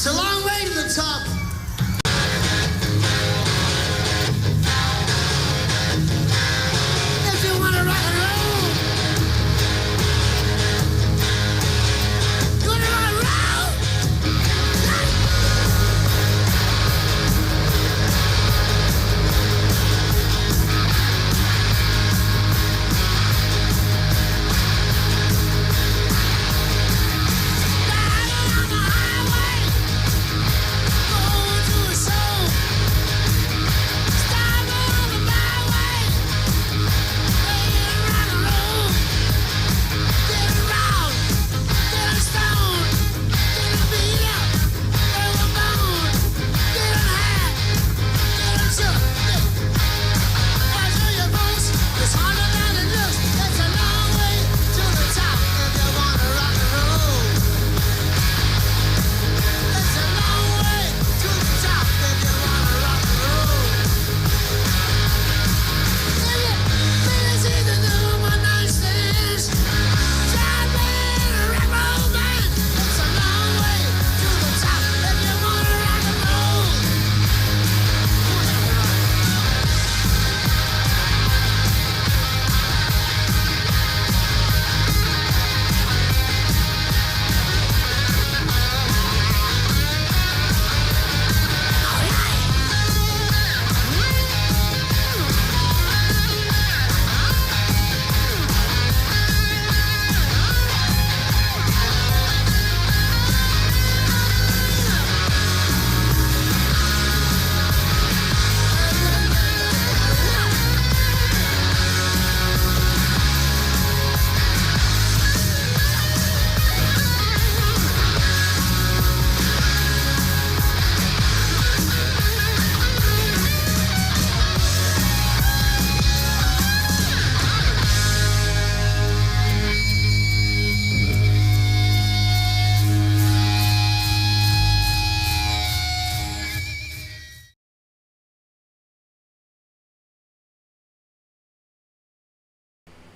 a long way to the top. If you want to rock and roll, you want to rock and roll? Driving on the highway, going to a show. Stopping on the byway, playing rock and roll. Getting round, getting stoned, getting beat up, getting boned, getting high, getting shook. Watch where your folks, it's harder than it looks. It's a long way to the top if you wanna rock and roll. It's a long way to the top if you wanna rock and roll. It's easy to do one night stands. Try playing a rock and roll band. It's a long way to the top if you wanna rock and roll.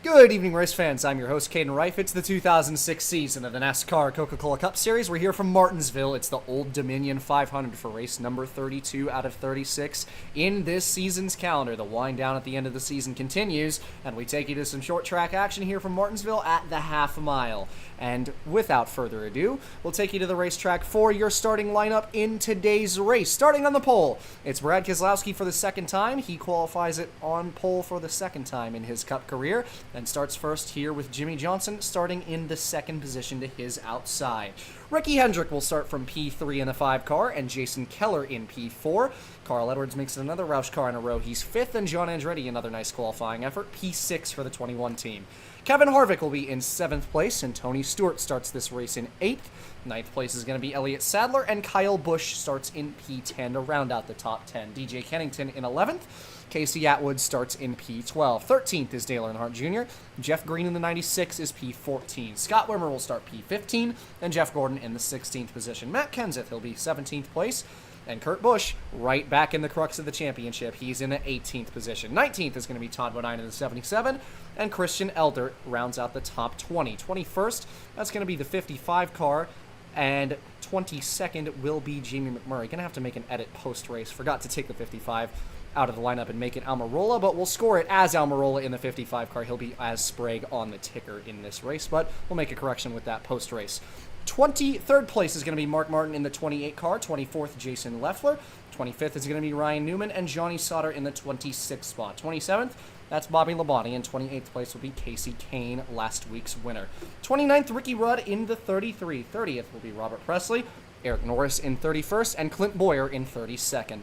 Good evening, race fans. I'm your host, Caden Reif. It's the 2006 season of the NASCAR Coca-Cola Cup Series. We're here from Martinsville. It's the Old Dominion 500 for race number 32 out of 36 in this season's calendar. The wind down at the end of the season continues, and we take you to some short track action here from Martinsville at the half mile. And without further ado, we'll take you to the racetrack for your starting lineup in today's race. Starting on the pole, it's Brad Keselowski for the second time. He qualifies it on pole for the second time in his Cup career, and starts first here with Jimmy Johnson starting in the second position to his outside. Ricky Hendrick will start from P3 in the 5 car, and Jason Keller in P4. Carl Edwards makes it another Roush car in a row. He's 5th, and John Andretti, another nice qualifying effort, P6 for the 21 team. Kevin Harvick will be in 7th place, and Tony Stewart starts this race in 8th. 9th place is going to be Elliott Sadler, and Kyle Busch starts in P10 to round out the top 10. DJ Kennington in 11th. Casey Atwood starts in P12. 13th is Dale Earnhardt Jr. Jeff Green in the 96 is P14. Scott Wimmer will start P15, and Jeff Gordon in the 16th position. Matt Kenseth, he'll be 17th place. And Kurt Busch, right back in the crux of the championship. He's in the 18th position. 19th is going to be Todd Bodine in the 77, and Christian Elder rounds out the top 20. 21st, that's going to be the 55 car, and 22nd will be Jamie McMurray. Going to have to make an edit post-race. Forgot to take the 55 out of the lineup and make it Almirola, but we'll score it as Almirola in the 55 car. He'll be as Sprague on the ticker in this race, but we'll make a correction with that post-race. 23rd place is going to be Mark Martin in the 28 car. 24th, Jason Leffler. 25th is going to be Ryan Newman, and Johnny Sauter in the 26th spot. 27th, that's Bobby Labonte, and 28th place will be Casey Kane, last week's winner. 29th, Ricky Rudd in the 33. 30th will be Robert Presley, Eric Norris in 31st, and Clint Boyer in 32nd.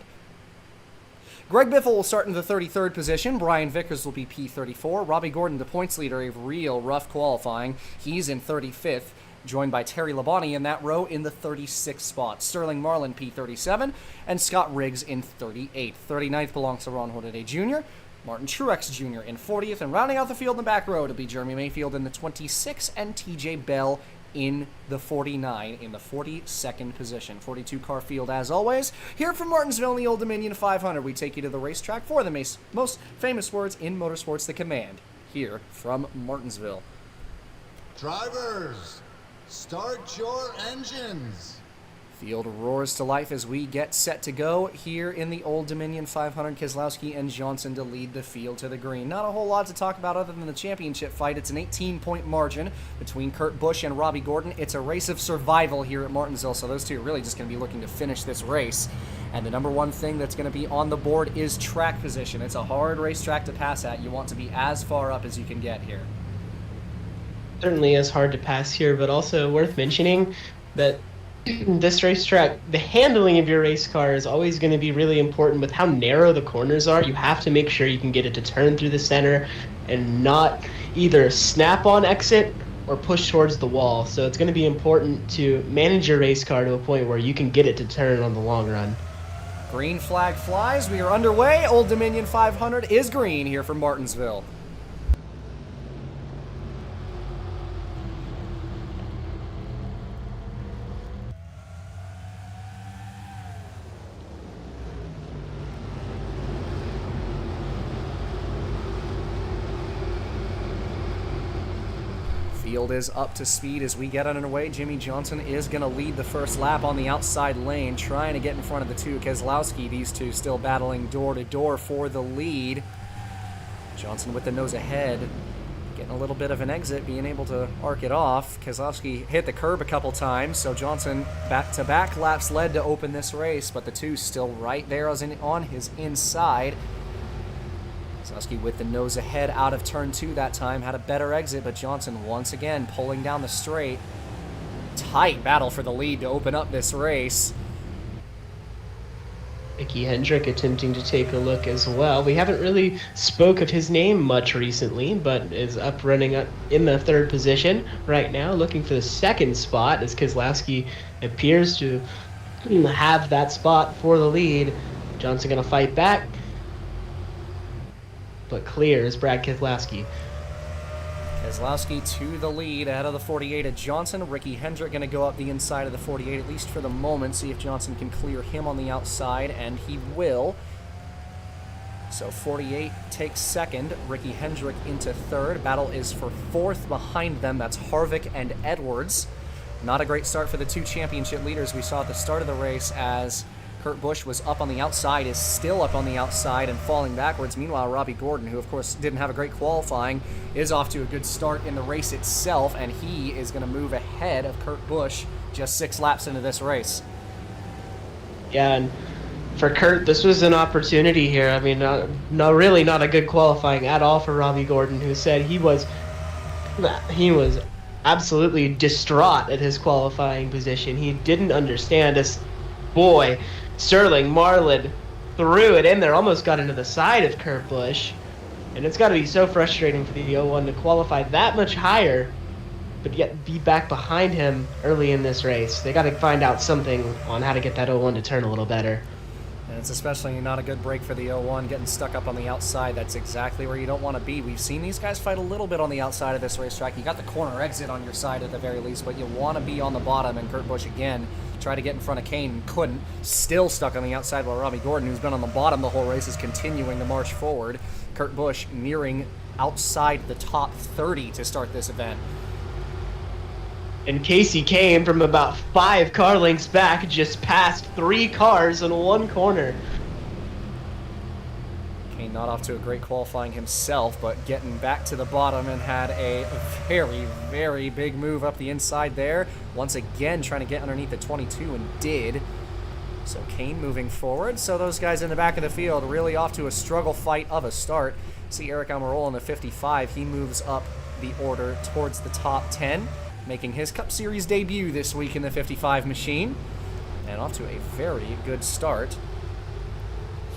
Greg Biffle will start in the 33rd position. Brian Vickers will be P34. Robbie Gordon, the points leader, a real rough qualifying. He's in 35th. Joined by Terry Labonte in that row in the 36th spot. Sterling Marlin, P37, and Scott Riggs in 38th. 39th belongs to Ron Hornaday Jr., Martin Truex Jr. in 40th, and rounding out the field in the back row to be Jeremy Mayfield in the 26th, and TJ Bell in the 49 in the 42nd position. 42-car field as always. Here from Martinsville in the Old Dominion 500, we take you to the racetrack for the most famous words in motorsports, the command. Here from Martinsville. Drivers, start your engines. Field roars to life as we get set to go here in the Old Dominion 500. Keselowski and Johnson to lead the field to the green. Not a whole lot to talk about other than the championship fight. It's an 18-point margin between Kurt Busch and Robbie Gordon. It's a race of survival here at Martinsville, so those two are really just going to be looking to finish this race. And the number one thing that's going to be on the board is track position. It's a hard racetrack to pass at. You want to be as far up as you can get here. Certainly is hard to pass here, but also worth mentioning that this racetrack, the handling of your race car is always going to be really important with how narrow the corners are. You have to make sure you can get it to turn through the center and not either snap on exit or push towards the wall. So it's going to be important to manage your race car to a point where you can get it to turn on the long run. Green flag flies. We are underway. Old Dominion 500 is green here from Martinsville. Field is up to speed as we get underway. Jimmy Johnson is going to lead the first lap on the outside lane, trying to get in front of the two. Keselowski, these two still battling door to door for the lead. Johnson with the nose ahead, getting a little bit of an exit, being able to arc it off. Keselowski hit the curb a couple times, so Johnson back-to-back laps led to open this race, but the two still right there on his inside. Keselowski with the nose ahead out of turn 2 that time, had a better exit, but Johnson once again pulling down the straight. Tight battle for the lead to open up this race. Ricky Hendrick attempting to take a look as well. We haven't really spoke of his name much recently, but is running up in the third position right now, looking for the second spot as Keselowski appears to have that spot for the lead. Johnson going to fight back, but clear is Brad Keselowski. Keselowski to the lead ahead of the 48 at Johnson. Ricky Hendrick going to go up the inside of the 48, at least for the moment, see if Johnson can clear him on the outside, and he will. So 48 takes second, Ricky Hendrick into third. Battle is for fourth behind them. That's Harvick and Edwards. Not a great start for the two championship leaders we saw at the start of the race as Kurt Busch was up on the outside, is still up on the outside and falling backwards. Meanwhile, Robbie Gordon, who of course didn't have a great qualifying, is off to a good start in the race itself, and he is going to move ahead of Kurt Busch just 6 laps into this race. Yeah, and for Kurt, this was an opportunity here. I mean, really not a good qualifying at all for Robbie Gordon, who said he was absolutely distraught at his qualifying position. He didn't understand this. Boy, Sterling Marlin threw it in there, almost got into the side of Kurt Busch. And it's got to be so frustrating for the 01 to qualify that much higher, but yet be back behind him early in this race. They got to find out something on how to get that 01 to turn a little better. And it's especially not a good break for the 01, getting stuck up on the outside. That's exactly where you don't want to be. We've seen these guys fight a little bit on the outside of this racetrack. You got the corner exit on your side at the very least, but you want to be on the bottom, and Kurt Busch again tried to get in front of Kane and couldn't. Still stuck on the outside while Robbie Gordon, who's been on the bottom the whole race, is continuing to march forward. Kurt Busch nearing outside the top 30 to start this event. And Casey Kane from about 5 car lengths back just passed 3 cars in one corner. Kane not off to a great qualifying himself, but getting back to the bottom and had a very, very big move up the inside there. Once again trying to get underneath the 22 and did. So Kane moving forward. So those guys in the back of the field really off to a struggle fight of a start. See Eric Almirola in the 55. He moves up the order towards the top 10, making his Cup Series debut this week in the 55 machine. And off to a very good start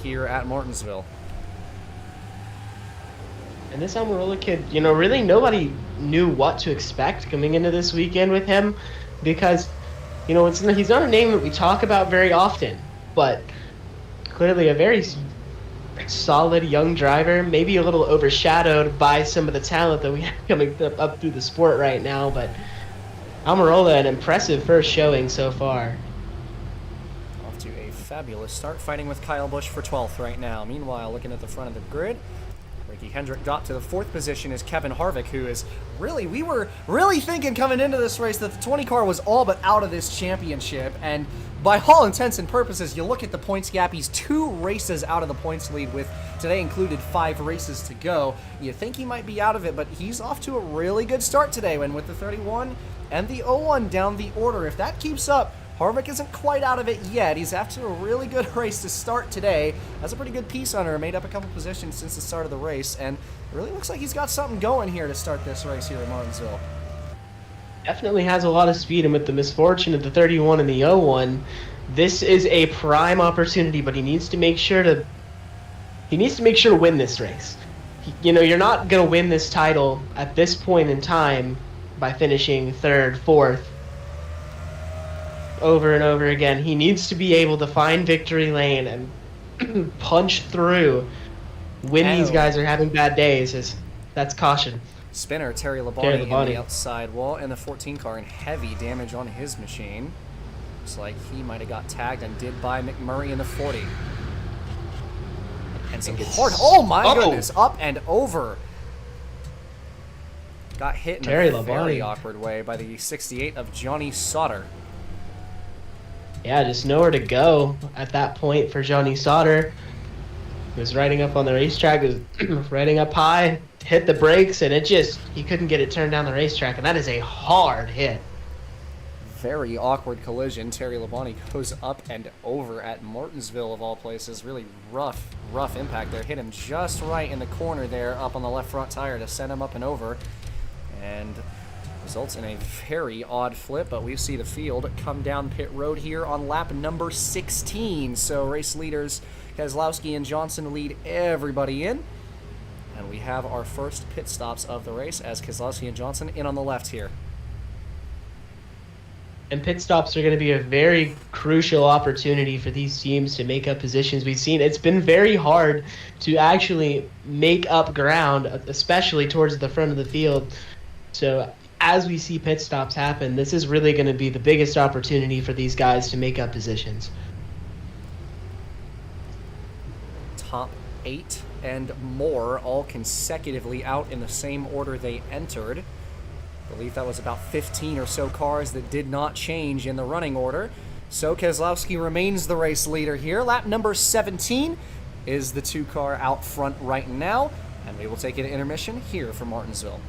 here at Martinsville. And this Almirola kid, really nobody knew what to expect coming into this weekend with him because, he's not a name that we talk about very often, but clearly a very solid young driver, maybe a little overshadowed by some of the talent that we have coming up through the sport right now, but Almirola, an impressive first showing so far. Off to a fabulous start, fighting with Kyle Busch for 12th right now. Meanwhile, looking at the front of the grid, Ricky Hendrick got to the 4th position is Kevin Harvick, who is we were really thinking coming into this race that the 20 car was all but out of this championship, and by all intents and purposes, you look at the points gap, he's 2 races out of the points lead with today included 5 races to go. You think he might be out of it, but he's off to a really good start today when with the 31 and the 01 down the order. If that keeps up, Harvick isn't quite out of it yet. He's after a really good race to start today. Has a pretty good piece on her, made up a couple positions since the start of the race, and it really looks like he's got something going here to start this race here at Martinsville. Definitely has a lot of speed, and with the misfortune of the 31 and the 01, this is a prime opportunity, but he needs to make sure to win this race. You're not going to win this title at this point in time by finishing 3rd, 4th over and over again. He needs to be able to find victory lane and punch through when these guys are having bad days. That's caution. Spinner, Terry Labonte in the outside wall, and the 14 car in heavy damage on his machine. Looks like he might have got tagged and did by McMurray in the 40. And some hard, oh my goodness, up and over. Got hit in a very awkward way by the 68 of Johnny Sauter. Yeah, just nowhere to go at that point for Johnny Sauter. He was riding up on the racetrack, was riding up high, hit the brakes, and he couldn't get it turned down the racetrack, and that is a hard hit. Very awkward collision. Terry Labonte goes up and over at Martinsville, of all places. Really rough impact there. Hit him just right in the corner there, up on the left front tire to send him up and over. And results in a very odd flip, but we see the field come down pit road here on lap number 16. So race leaders Keselowski and Johnson lead everybody in. And we have our first pit stops of the race as Keselowski and Johnson in on the left here. And pit stops are going to be a very crucial opportunity for these teams to make up positions. We've seen it's been very hard to actually make up ground, especially towards the front of the field. So as we see pit stops happen, this is really going to be the biggest opportunity for these guys to make up positions. Top 8 and more all consecutively out in the same order they entered. I believe that was about 15 or so cars that did not change in the running order. So Keselowski remains the race leader here. Lap number 17 is the 2 car out front right now, and we will take an intermission here from Martinsville.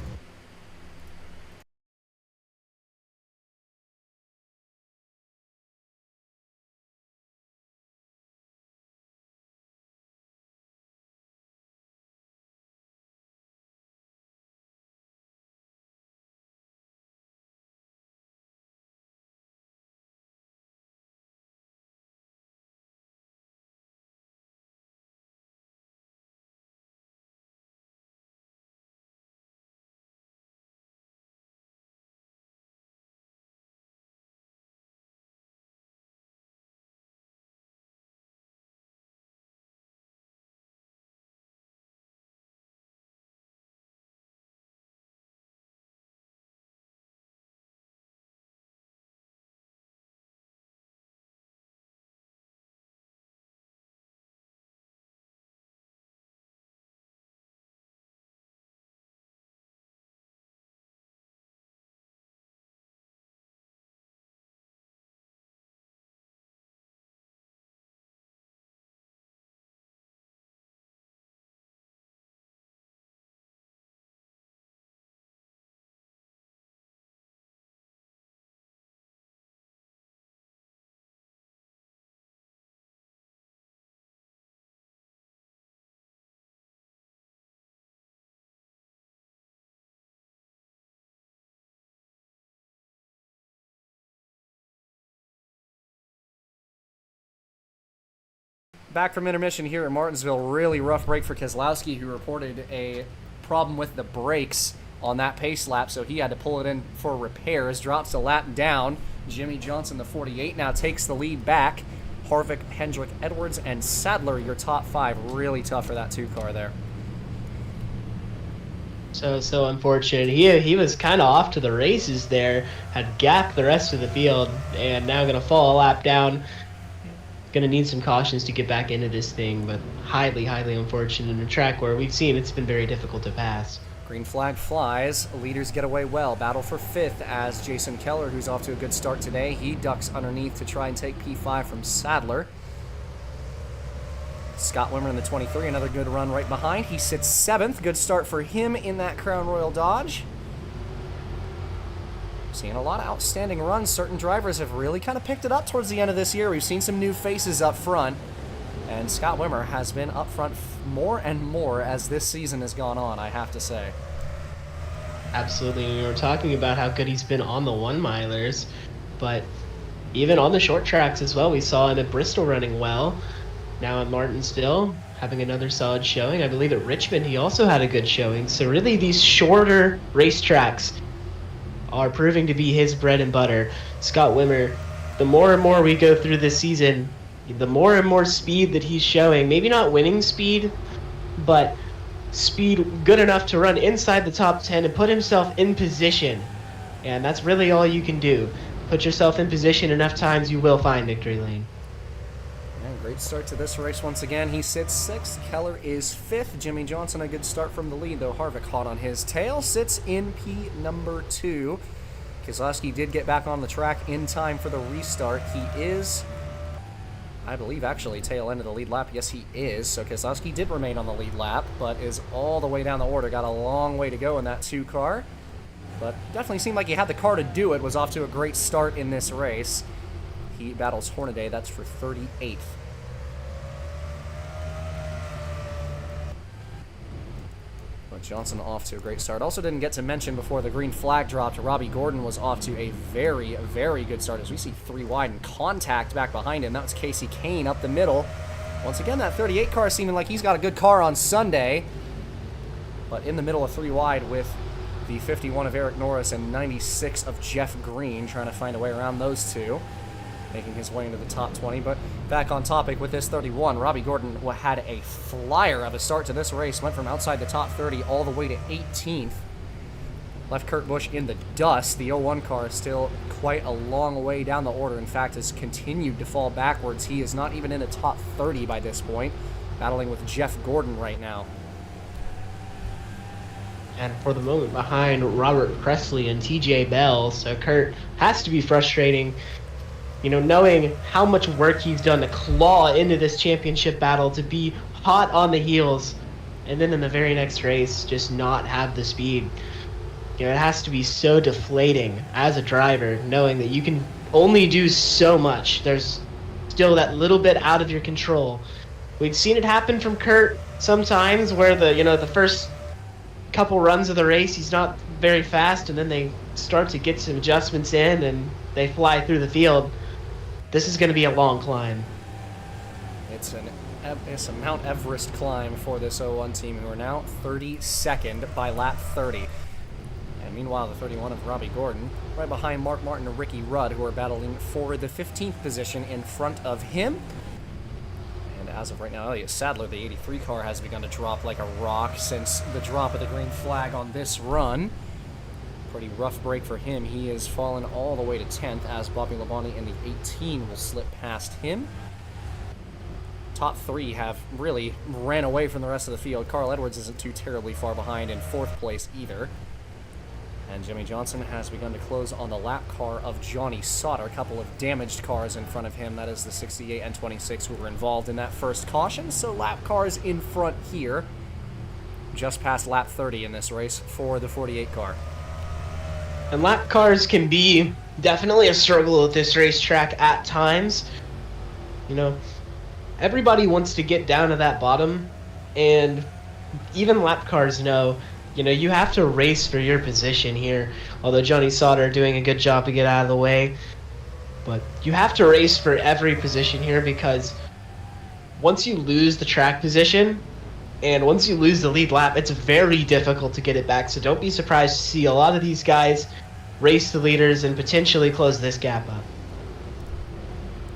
Back from intermission here at Martinsville. Really rough break for Keselowski, who reported a problem with the brakes on that pace lap, so he had to pull it in for repairs. Drops a lap down. Jimmy Johnson, the 48, now takes the lead back. Harvick, Hendrick, Edwards, and Sadler, your top 5. Really tough for that 2 car there. So unfortunate. He was kind of off to the races there, had gapped the rest of the field, and now going to fall a lap down. Going to need some cautions to get back into this thing, but highly unfortunate in a track where we've seen it's been very difficult to pass. Green flag flies. Leaders get away well. Battle for 5th as Jason Keller, who's off to a good start today, he ducks underneath to try and take P5 from Sadler. Scott Wimmer in the 23, another good run right behind. He sits 7th. Good start for him in that Crown Royal Dodge. Seeing a lot of outstanding runs. Certain drivers have really kind of picked it up towards the end of this year. We've seen some new faces up front. And Scott Wimmer has been up front more and more as this season has gone on, I have to say. Absolutely. We were talking about how good he's been on the 1-milers, but even on the short tracks as well. We saw him at Bristol running well. Now at Martinsville, having another solid showing. I believe at Richmond he also had a good showing. So really these shorter racetracks are proving to be his bread and butter. Scott Wimmer, the more and more we go through this season, the more and more speed that he's showing. Maybe not winning speed, but speed good enough to run inside the top 10 and put himself in position. And that's really all you can do. Put yourself in position enough times, you will find victory lane. And great start to this race once again. He sits 6th. Keller is 5th. Jimmy Johnson, a good start from the lead, though Harvick hot on his tail, sits in P number 2. Keselowski did get back on the track in time for the restart. He is, I believe, actually tail end of the lead lap. Yes, he is. So Keselowski did remain on the lead lap, but is all the way down the order. Got a long way to go in that 2 car. But definitely seemed like he had the car to do it. Was off to a great start in this race. He battles Hornaday. That's for 38th. But Johnson off to a great start. Also didn't get to mention before the green flag dropped, Robbie Gordon was off to a very, very good start as we see 3 wide and contact back behind him. That was Casey Kane up the middle. Once again, that 38 car seeming like he's got a good car on Sunday. But in the middle of 3 wide with the 51 of Eric Norris and 96 of Jeff Green, trying to find a way around those two, making his way into the top 20. But back on topic with this 31, Robbie Gordon had a flyer of a start to this race, went from outside the top 30 all the way to 18th. Left Kurt Busch in the dust. The 01 car is still quite a long way down the order. In fact, has continued to fall backwards. He is not even in the top 30 by this point, battling with Jeff Gordon right now. And for the moment behind Robert Presley and TJ Bell, so Kurt has to be frustrating, you know, knowing how much work he's done to claw into this championship battle, to be hot on the heels, and then in the very next race just not have the speed. You know, it has to be so deflating as a driver, knowing that you can only do so much. There's still that little bit out of your control. We've seen it happen from Kurt sometimes, where the first couple runs of the race he's not very fast, and then they start to get some adjustments in and they fly through the field. This is going to be a long climb. It's a Mount Everest climb for this 01 team, who are now 32nd by lap 30. And meanwhile, the 31 of Robbie Gordon, right behind Mark Martin and Ricky Rudd, who are battling for the 15th position in front of him. And as of right now, Elliott Sadler, the 83 car, has begun to drop like a rock since the drop of the green flag on this run. Pretty rough break for him. He has fallen all the way to 10th as Bobby Labonte in the 18 will slip past him. Top 3 have really ran away from the rest of the field. Carl Edwards isn't too terribly far behind in 4th place either. And Jimmy Johnson has begun to close on the lap car of Johnny Sauter. A couple of damaged cars in front of him. That is the 68 and 26 who were involved in that first caution. So lap cars in front here. Just past lap 30 in this race for the 48 car. And lap cars can be definitely a struggle at this racetrack at times. You know, everybody wants to get down to that bottom, and even lap cars know, you know, you have to race for your position here. Although Johnny Sauter doing a good job to get out of the way, but you have to race for every position here, because once you lose the track position and once you lose the lead lap, it's very difficult to get it back. So don't be surprised to see a lot of these guys race the leaders and potentially close this gap up.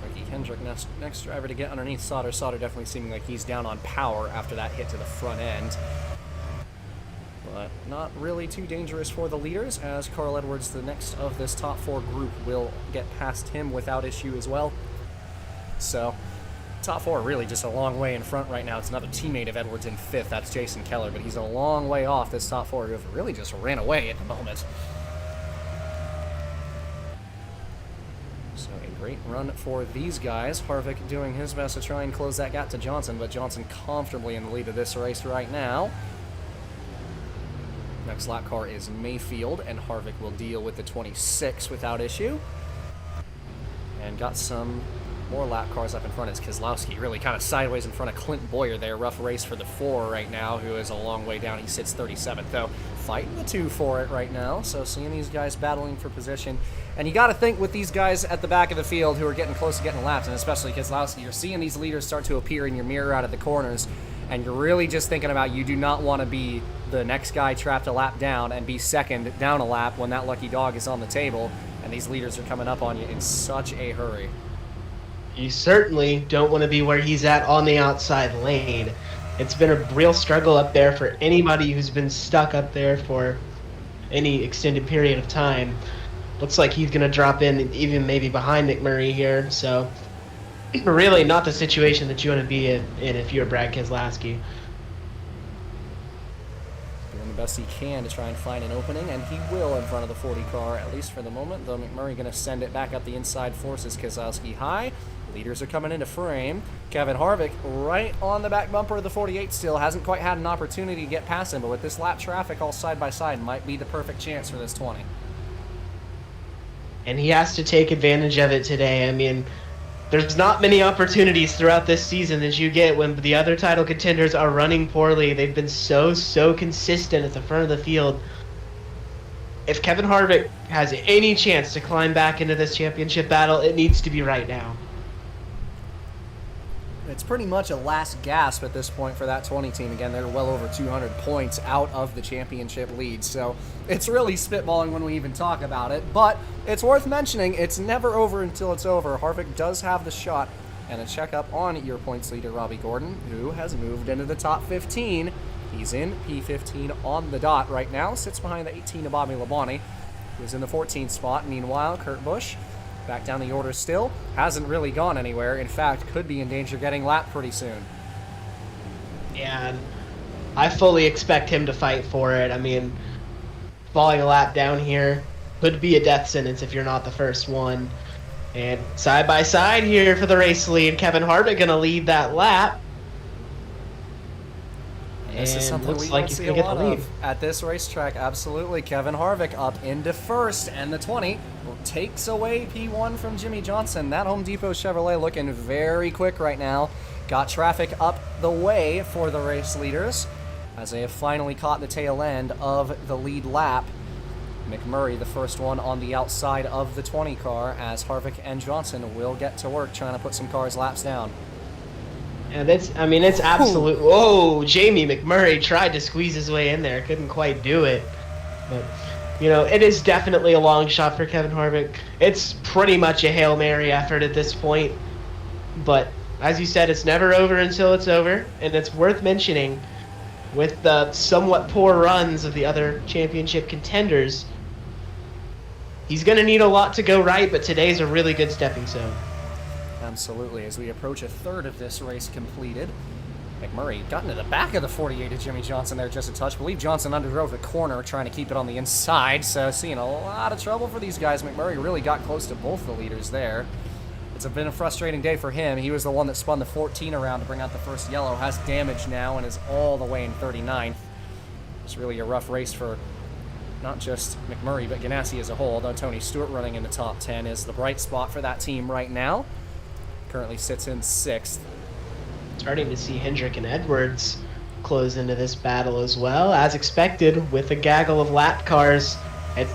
Ricky Kendrick, next driver to get underneath Sauter. Sauter definitely seeming like he's down on power after that hit to the front end. But not really too dangerous for the leaders, as Carl Edwards, the next of this top 4 group, will get past him without issue as well. So top 4 really just a long way in front right now. It's another teammate of Edwards in 5th. That's Jason Keller, but he's a long way off this top 4 who really just ran away at the moment. So a great run for these guys. Harvick doing his best to try and close that gap to Johnson, but Johnson comfortably in the lead of this race right now. Next lap car is Mayfield, and Harvick will deal with the 26 without issue. And got some more lap cars up in front. It's Keselowski really kind of sideways in front of Clint Boyer there. Rough race for the 4 right now, who is a long way down. He sits 37th, though. Fighting the 2 for it right now. So seeing these guys battling for position. And you got to think with these guys at the back of the field who are getting close to getting laps, and especially Keselowski, you're seeing these leaders start to appear in your mirror out of the corners. And you're really just thinking about you do not want to be the next guy trapped a lap down and be second down a lap when that lucky dog is on the table. And these leaders are coming up on you in such a hurry. You certainly don't want to be where he's at on the outside lane. It's been a real struggle up there for anybody who's been stuck up there for any extended period of time. Looks like he's going to drop in even maybe behind McMurray here. So really not the situation that you want to be in if you're Brad Keselowski. Doing the best he can to try and find an opening, and he will in front of the 40 car, at least for the moment, though McMurray going to send it back up the inside, forces Keselowski high. Leaders are coming into frame. Kevin Harvick right on the back bumper of the 48 still. Hasn't quite had an opportunity to get past him, but with this lap traffic all side by side, might be the perfect chance for this 20. And he has to take advantage of it today. I mean, there's not many opportunities throughout this season that you get when the other title contenders are running poorly. They've been so consistent at the front of the field. If Kevin Harvick has any chance to climb back into this championship battle, it needs to be right now. It's pretty much a last gasp at this point for that 20 team. Again, they're well over 200 points out of the championship lead, so it's really spitballing when we even talk about it. But it's worth mentioning, it's never over until it's over. Harvick does have the shot, and a checkup on your points leader, Robbie Gordon, who has moved into the top 15. He's in P15 on the dot right now, sits behind the 18 of Bobby Labonte, who's in the 14th spot. Meanwhile, Kurt Busch, back down the order still, hasn't really gone anywhere. In fact, could be in danger of getting lapped pretty soon. Yeah, and I fully expect him to fight for it. I mean, falling a lap down here could be a death sentence if you're not the first one. And side by side here for the race lead, Kevin Harvick going to lead that lap. This is something we don't see a lot of at this racetrack. Absolutely. Kevin Harvick up into first, and the 20 takes away P1 from Jimmy Johnson. That Home Depot Chevrolet looking very quick right now. Got traffic up the way for the race leaders as they have finally caught the tail end of the lead lap. McMurray, the first one on the outside of the 20 car, as Harvick and Johnson will get to work trying to put some cars' laps down. And it's absolute. Whoa, Jamie McMurray tried to squeeze his way in there, couldn't quite do it. But, you know, it is definitely a long shot for Kevin Harvick. It's pretty much a Hail Mary effort at this point. But, as you said, it's never over until it's over. And it's worth mentioning, with the somewhat poor runs of the other championship contenders, he's going to need a lot to go right, but today's a really good stepping stone. Absolutely. As we approach a third of this race completed, McMurray got into the back of the 48 of Jimmy Johnson there just a touch. I believe Johnson underdrove the corner trying to keep it on the inside, so seeing a lot of trouble for these guys. McMurray really got close to both the leaders there. It's been a frustrating day for him. He was the one that spun the 14 around to bring out the first yellow, has damage now, and is all the way in 39th. It's really a rough race for not just McMurray, but Ganassi as a whole, though Tony Stewart running in the top 10 is the bright spot for that team right now. Currently sits in 6th. Starting to see Hendrick and Edwards close into this battle as well. As expected, with a gaggle of lap cars,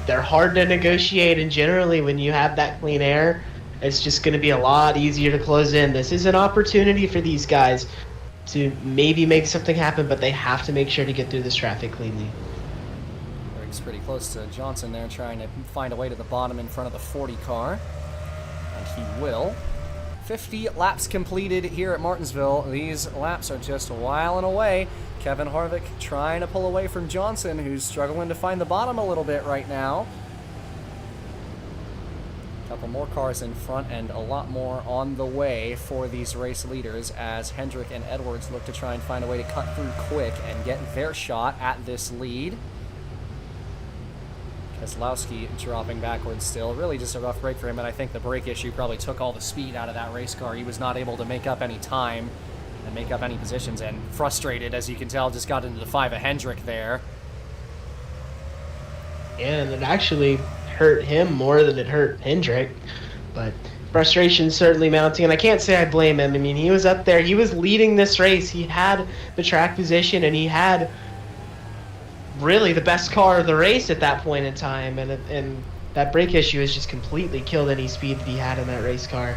they're hard to negotiate, and generally when you have that clean air, it's just going to be a lot easier to close in. This is an opportunity for these guys to maybe make something happen, but they have to make sure to get through this traffic cleanly. Rick's pretty close to Johnson there, trying to find a way to the bottom in front of the 40 car. And he will. 50 laps completed here at Martinsville. These laps are just whiling away. Kevin Harvick trying to pull away from Johnson, who's struggling to find the bottom a little bit right now. couple more cars in front and a lot more on the way for these race leaders as Hendrick and Edwards look to try and find a way to cut through quick and get their shot at this lead. Keselowski dropping backwards still. Really just a rough break for him, and I think the brake issue probably took all the speed out of that race car. He was not able to make up any time and make up any positions, and frustrated, as you can tell, just got into the 5 of Hendrick there. And it actually hurt him more than it hurt Hendrick, but frustration certainly mounting, and I can't say I blame him. I mean, he was up there, he was leading this race, he had the track position, and he had really the best car of the race at that point in time, and that brake issue has just completely killed any speed that he had in that race car,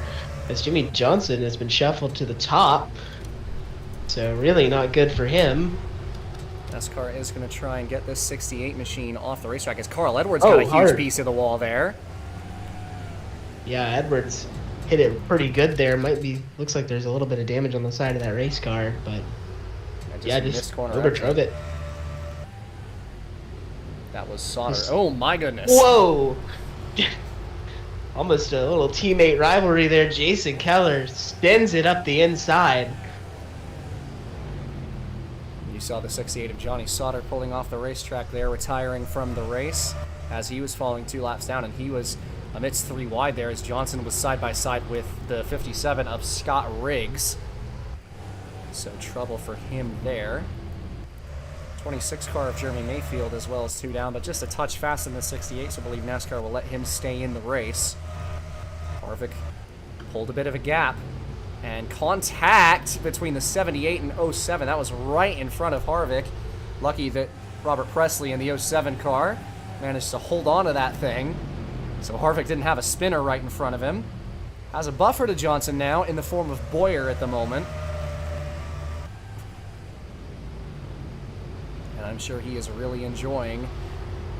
as Jimmy Johnson has been shuffled to the top, so really not good for him. NASCAR is going to try and get this 68 machine off the racetrack as Carl Edwards got a huge piece of the wall there. Yeah, Edwards hit it pretty good there. Looks like there's a little bit of damage on the side of that race car, but just overdrove it. That was Sauter. Oh my goodness. Whoa! Almost a little teammate rivalry there. Jason Keller spins it up the inside. You saw the 68 of Johnny Sauter pulling off the racetrack there, retiring from the race as he was falling 2 laps down, and he was amidst 3 wide there as Johnson was side by side with the 57 of Scott Riggs. So trouble for him there. 26 car of Jeremy Mayfield as well as 2 down, but just a touch fast in the 68, so I believe NASCAR will let him stay in the race. Harvick pulled a bit of a gap. And contact between the 78 and 07. That was right in front of Harvick. Lucky that Robert Presley in the 07 car managed to hold on to that thing. So Harvick didn't have a spinner right in front of him. Has a buffer to Johnson now in the form of Bowyer at the moment. And I'm sure he is really enjoying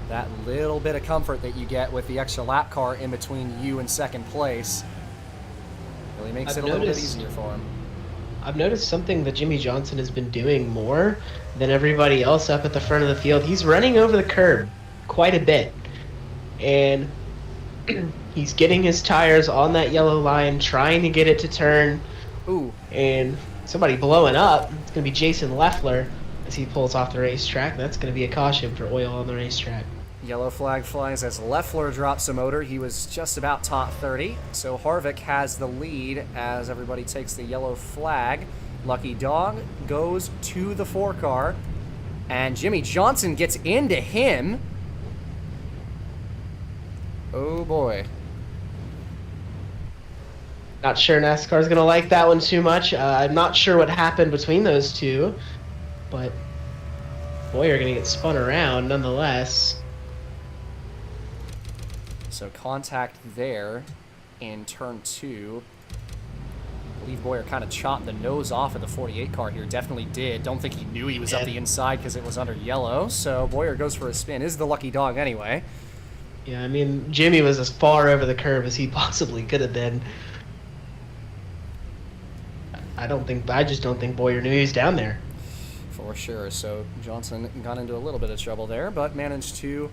that little bit of comfort that you get with the extra lap car in between you and second place. Really makes it a little bit easier for him. I've noticed something that Jimmy Johnson has been doing more than everybody else up at the front of the field. He's running over the curb quite a bit. And he's getting his tires on that yellow line, trying to get it to turn. Ooh. And somebody blowing up. It's going to be Jason Leffler as he pulls off the racetrack. That's going to be a caution for oil on the racetrack. Yellow flag flies as Leffler drops a motor. He was just about top 30. So Harvick has the lead as everybody takes the yellow flag. Lucky Dog goes to the 4 car. And Jimmy Johnson gets into him. Oh boy. Not sure NASCAR's going to like that one too much. I'm not sure what happened between those two. But boy, you're going to get spun around nonetheless. So contact there in turn 2. I believe Bowyer kind of chopped the nose off of the 48 car here. Definitely did. Don't think he knew he was up the inside because it was under yellow. So Bowyer goes for a spin. Is the lucky dog anyway. Yeah, I mean, Jimmy was as far over the curve as he possibly could have been. I just don't think Bowyer knew he was down there. For sure. So Johnson got into a little bit of trouble there, but managed to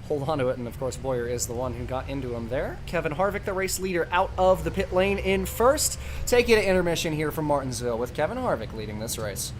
hold on to it, and of course Bowyer is the one who got into him there. Kevin Harvick, the race leader, out of the pit lane in first. Take you to intermission here from Martinsville with Kevin Harvick leading this race.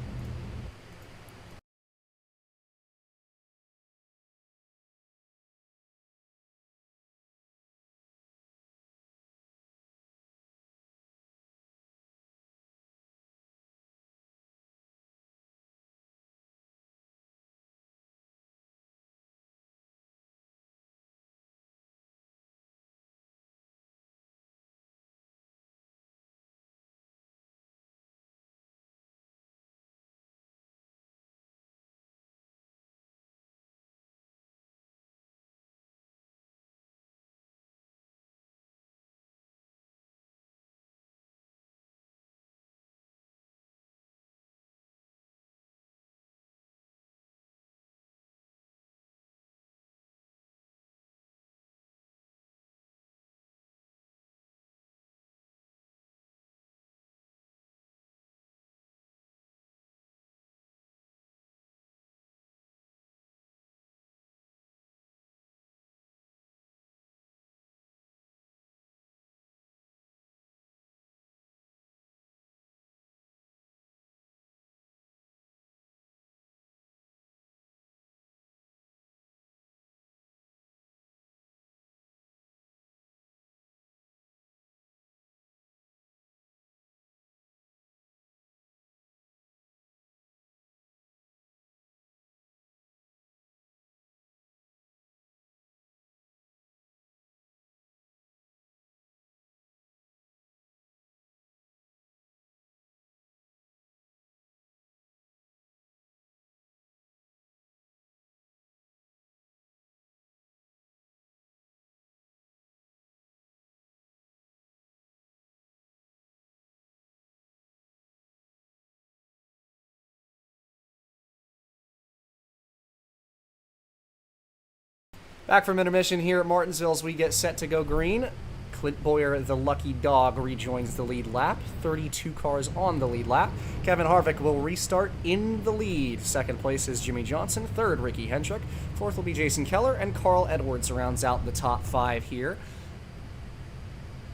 Back from intermission here at Martinsville as we get set to go green. Clint Boyer, the lucky dog, rejoins the lead lap. 32 cars on the lead lap. Kevin Harvick will restart in the lead. Second place is Jimmy Johnson. Third, Ricky Hendrick. Fourth will be Jason Keller, and Carl Edwards rounds out the top 5 here.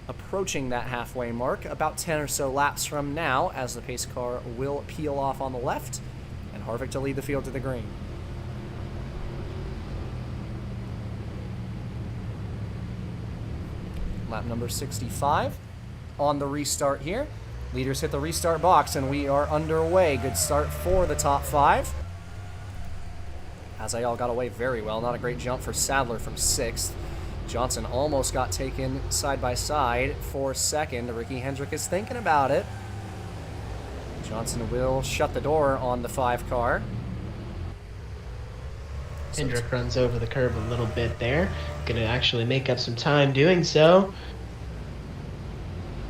Approaching that halfway mark, about 10 or so laps from now, as the pace car will peel off on the left, and Harvick to lead the field to the green. Lap number 65 on the restart here. Leaders hit the restart box, and we are underway. Good start for the top 5. Azayal got away very well. Not a great jump for Sadler from 6th. Johnson almost got taken side by side for 2nd. Ricky Hendrick is thinking about it. Johnson will shut the door on the 5 car. Hendrick runs over the curb a little bit there. Gonna actually make up some time doing so.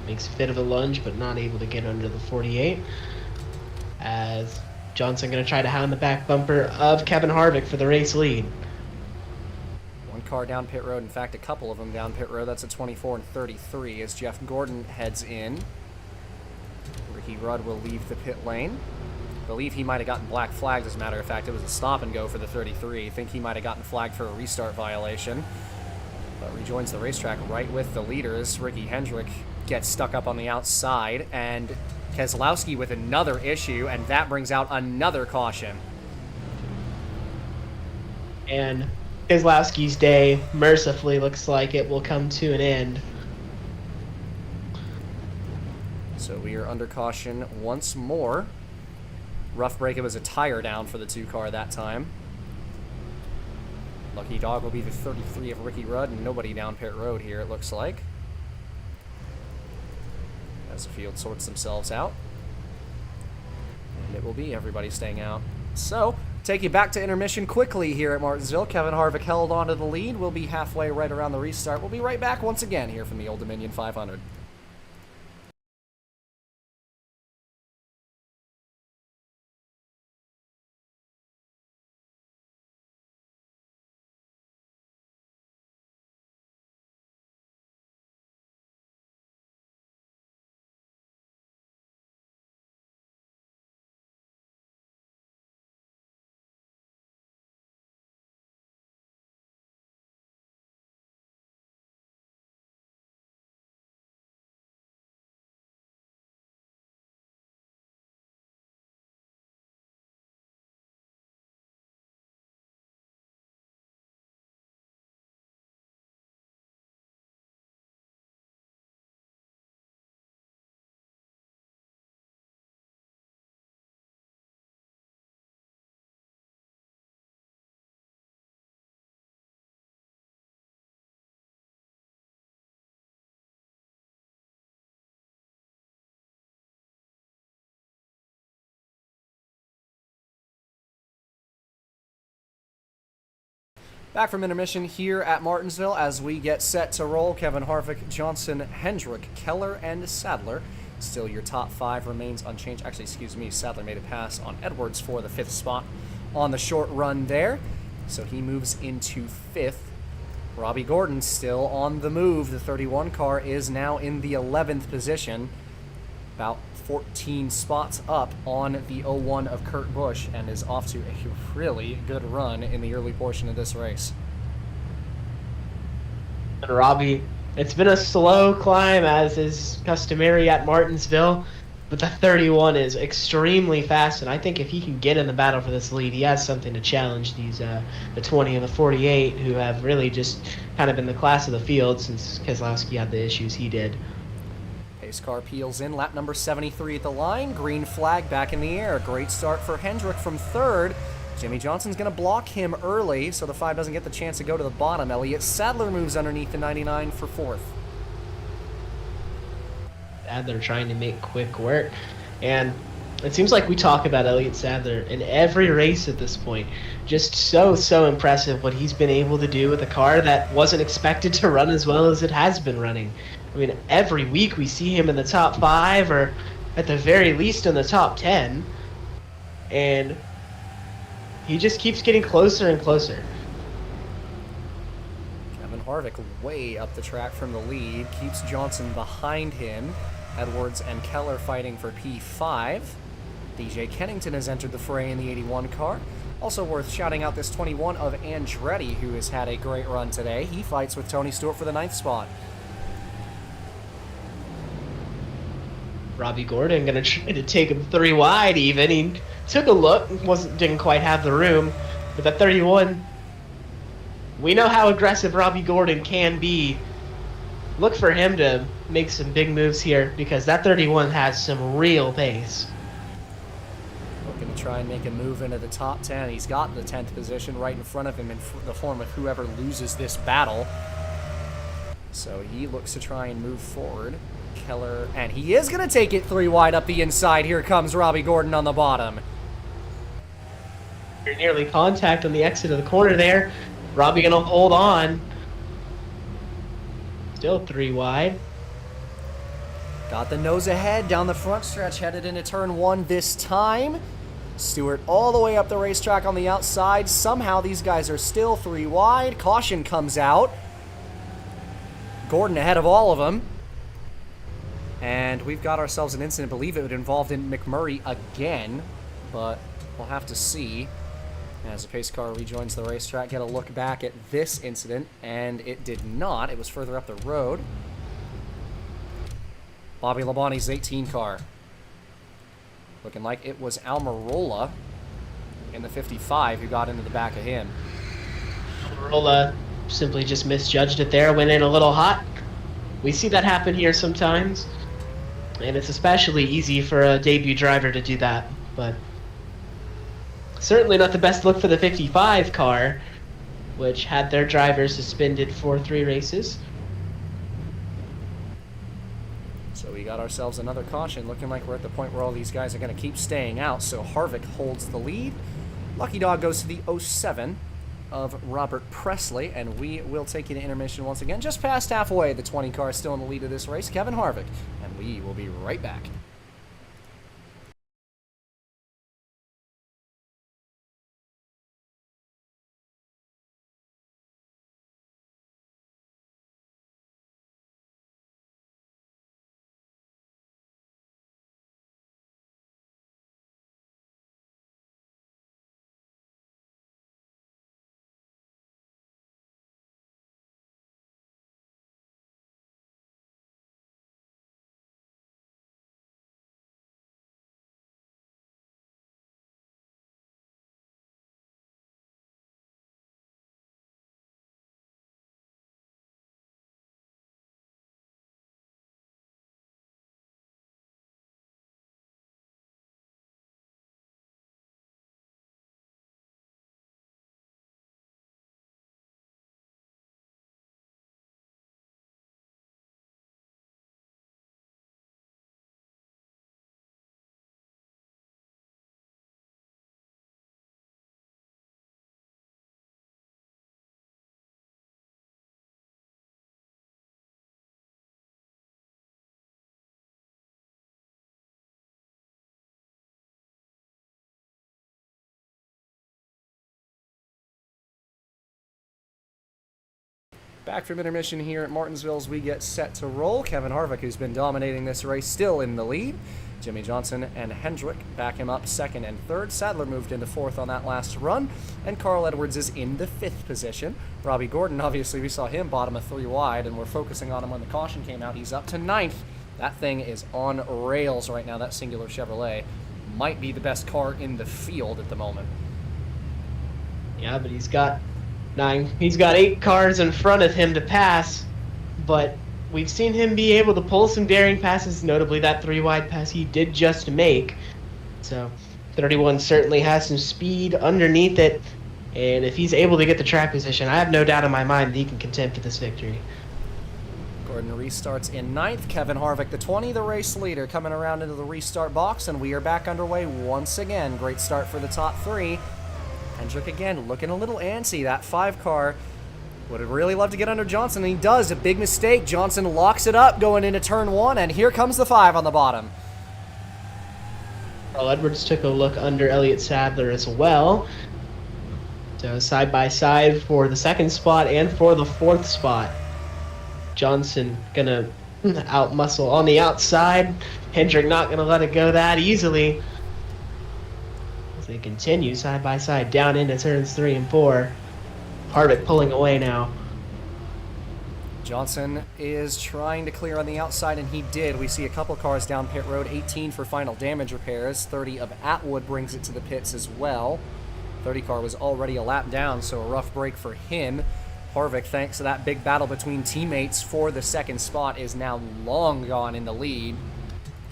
Makes a bit of a lunge, but not able to get under the 48. As Johnson gonna try to hound the back bumper of Kevin Harvick for the race lead. One car down pit road, in fact, a couple of them down pit road. That's a 24 and 33 as Jeff Gordon heads in. Ricky Rudd will leave the pit lane. I believe he might have gotten black flagged, as a matter of fact. It was a stop and go for the 33. I think he might have gotten flagged for a restart violation. But rejoins the racetrack right with the leaders. Ricky Hendrick gets stuck up on the outside, and Keselowski with another issue, and that brings out another caution. And Keselowski's day, mercifully, looks like it will come to an end. So we are under caution once more. Rough break, it was a tire down for the 2 car that time. Lucky dog will be the 33 of Ricky Rudd, and nobody down pit road here, it looks like. As the field sorts themselves out. And it will be everybody staying out. So, take you back to intermission quickly here at Martinsville. Kevin Harvick held on to the lead. We'll be halfway right around the restart. We'll be right back once again here from the Old Dominion 500. Back from intermission here at Martinsville as we get set to roll. Kevin Harvick, Johnson, Hendrick, Keller, and Sadler. Still your top 5 remains unchanged. Actually, excuse me, Sadler made a pass on Edwards for the 5th spot on the short run there. So he moves into 5th. Robbie Gordon still on the move. The 31 car is now in the 11th position. About 14 spots up on the 01 of Kurt Busch, and is off to a really good run in the early portion of this race. And Robbie, it's been a slow climb, as is customary at Martinsville, but the 31 is extremely fast, and I think if he can get in the battle for this lead, he has something to challenge these the 20 and the 48, who have really just kind of been the class of the field since Keselowski had the issues he did. Pace car peels in, lap number 73 at the line. Green flag back in the air. Great start for Hendrick from 3rd. Jimmy Johnson's going to block him early, so the 5 doesn't get the chance to go to the bottom. Elliott Sadler moves underneath the 99 for 4th. Sadler trying to make quick work, and it seems like we talk about Elliott Sadler in every race at this point. Just so impressive what he's been able to do with a car that wasn't expected to run as well as it has been running. I mean, every week we see him in the top 5, or at the very least in the top 10, and he just keeps getting closer and closer. Harvick way up the track from the lead, keeps Johnson behind him. Edwards and Keller fighting for P5. DJ Kennington has entered the fray in the 81 car. Also worth shouting out this 21 of Andretti, who has had a great run today. He fights with Tony Stewart for the 9th spot. Robbie Gordon gonna try to take him 3 wide even. He took a look, didn't quite have the room. But that 31, we know how aggressive Robbie Gordon can be. Look for him to make some big moves here because that 31 has some real pace. Looking to try and make a move into the top 10. He's got the 10th position right in front of him in the form of whoever loses this battle. So he looks to try and move forward. Keller, and he is going to take it 3 wide up the inside. Here comes Robbie Gordon on the bottom. You're nearly contact on the exit of the corner there. Robbie going to hold on. Still 3 wide. Got the nose ahead down the front stretch, headed into turn 1 this time. Stewart all the way up the racetrack on the outside. Somehow these guys are still 3 wide. Caution comes out. Gordon ahead of all of them. And we've got ourselves an incident. I believe it would involve McMurray again, but we'll have to see. As the pace car rejoins the racetrack, get a look back at this incident, and it did not. It was further up the road. Bobby Labonte's 18 car. Looking like it was Almirola in the 55 who got into the back of him. Almirola simply just misjudged it there, went in a little hot. We see that happen here sometimes. And it's especially easy for a debut driver to do that, but certainly not the best look for the 55 car, which had their driver suspended for 3 races. So we got ourselves another caution, looking like we're at the point where all these guys are going to keep staying out, so Harvick holds the lead. Lucky Dog goes to the 07 of Robert Presley, and we will take you to intermission once again. Just past halfway, the 20 car is still in the lead of this race, Kevin Harvick, and we will be right back. Back from intermission here at Martinsville as we get set to roll. Kevin Harvick, who's been dominating this race, still in the lead. Jimmy Johnson and Hendrick back him up 2nd and 3rd. Sadler moved into 4th on that last run. And Carl Edwards is in the 5th position. Robbie Gordon, obviously, we saw him bottom of 3 wide, and we're focusing on him when the caution came out. He's up to 9th. That thing is on rails right now. That singular Chevrolet might be the best car in the field at the moment. Yeah, but he's got 8 cars in front of him to pass, but we've seen him be able to pull some daring passes, notably that 3 wide pass he did just make. So 31 certainly has some speed underneath it, and if he's able to get the track position, I have no doubt in my mind that he can contend for this victory. Gordon restarts in 9th. Kevin Harvick, the 20, the race leader, coming around into the restart box, and we are back underway once again. Great start for the top 3. Hendrick again looking a little antsy. That 5 car would have really loved to get under Johnson, and he does. A big mistake. Johnson locks it up going into turn 1, and here comes the 5 on the bottom. Carl Edwards took a look under Elliott Sadler as well. So side by side for the second spot and for the fourth spot. Johnson gonna outmuscle on the outside. Hendrick not gonna let it go that easily. As they continue side by side down into turns 3 and 4. Harvick pulling away now. Johnson is trying to clear on the outside, and he did. We see a couple cars down pit road, 18 for final damage repairs. 30 of Atwood brings it to the pits as well. 30 car was already a lap down, so a rough break for him. Harvick, thanks to that big battle between teammates for the second spot, is now long gone in the lead.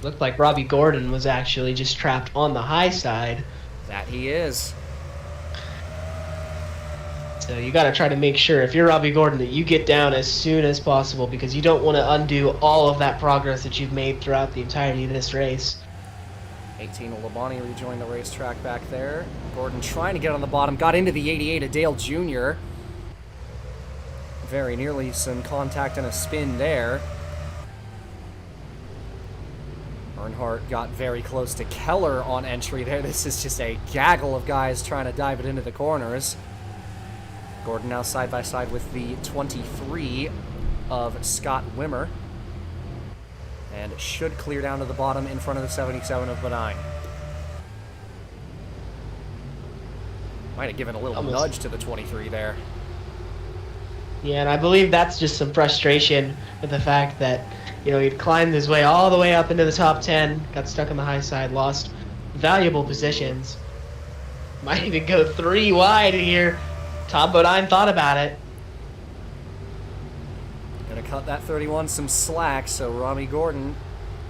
Looked like Robbie Gordon was actually just trapped on the high side. That he is. So you got to try to make sure, if you're Robbie Gordon, that you get down as soon as possible, because you don't want to undo all of that progress that you've made throughout the entirety of this race. 18 of Labonte rejoined the racetrack back there. Gordon trying to get on the bottom, got into the 88 of Dale Jr. Very nearly some contact and a spin there. Earnhardt got very close to Keller on entry there. This is just a gaggle of guys trying to dive it into the corners. Gordon now side by side with the 23 of Scott Wimmer. And should clear down to the bottom in front of the 77 of Benign. Might have given a little nudge to the 23 there. Yeah, and I believe that's just some frustration with the fact that, you know, he'd climbed his way all the way up into the top 10, got stuck on the high side, lost valuable positions. Might even go 3 wide here. Tom Bodine thought about it. Gonna cut that 31 some slack, so Robbie Gordon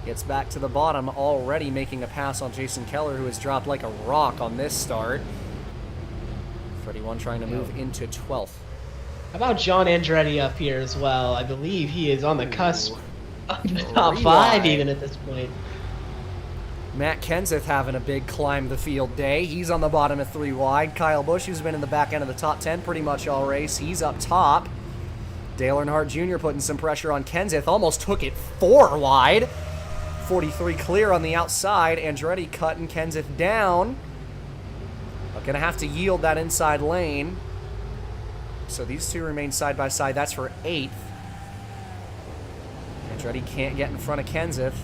gets back to the bottom, already making a pass on Jason Keller, who has dropped like a rock on this start. 31 trying to move into 12th. How about John Andretti up here as well? I believe he is on the cusp of the top 5 even at this point. Matt Kenseth having a big climb the field day. He's on the bottom at 3 wide. Kyle Busch, who's been in the back end of the top 10 pretty much all race, he's up top. Dale Earnhardt Jr. putting some pressure on Kenseth. Almost took it 4 wide. 43 clear on the outside. Andretti cutting Kenseth down. But going to have to yield that inside lane. So these two remain side by side. That's for 8th. Andretti can't get in front of Kenseth.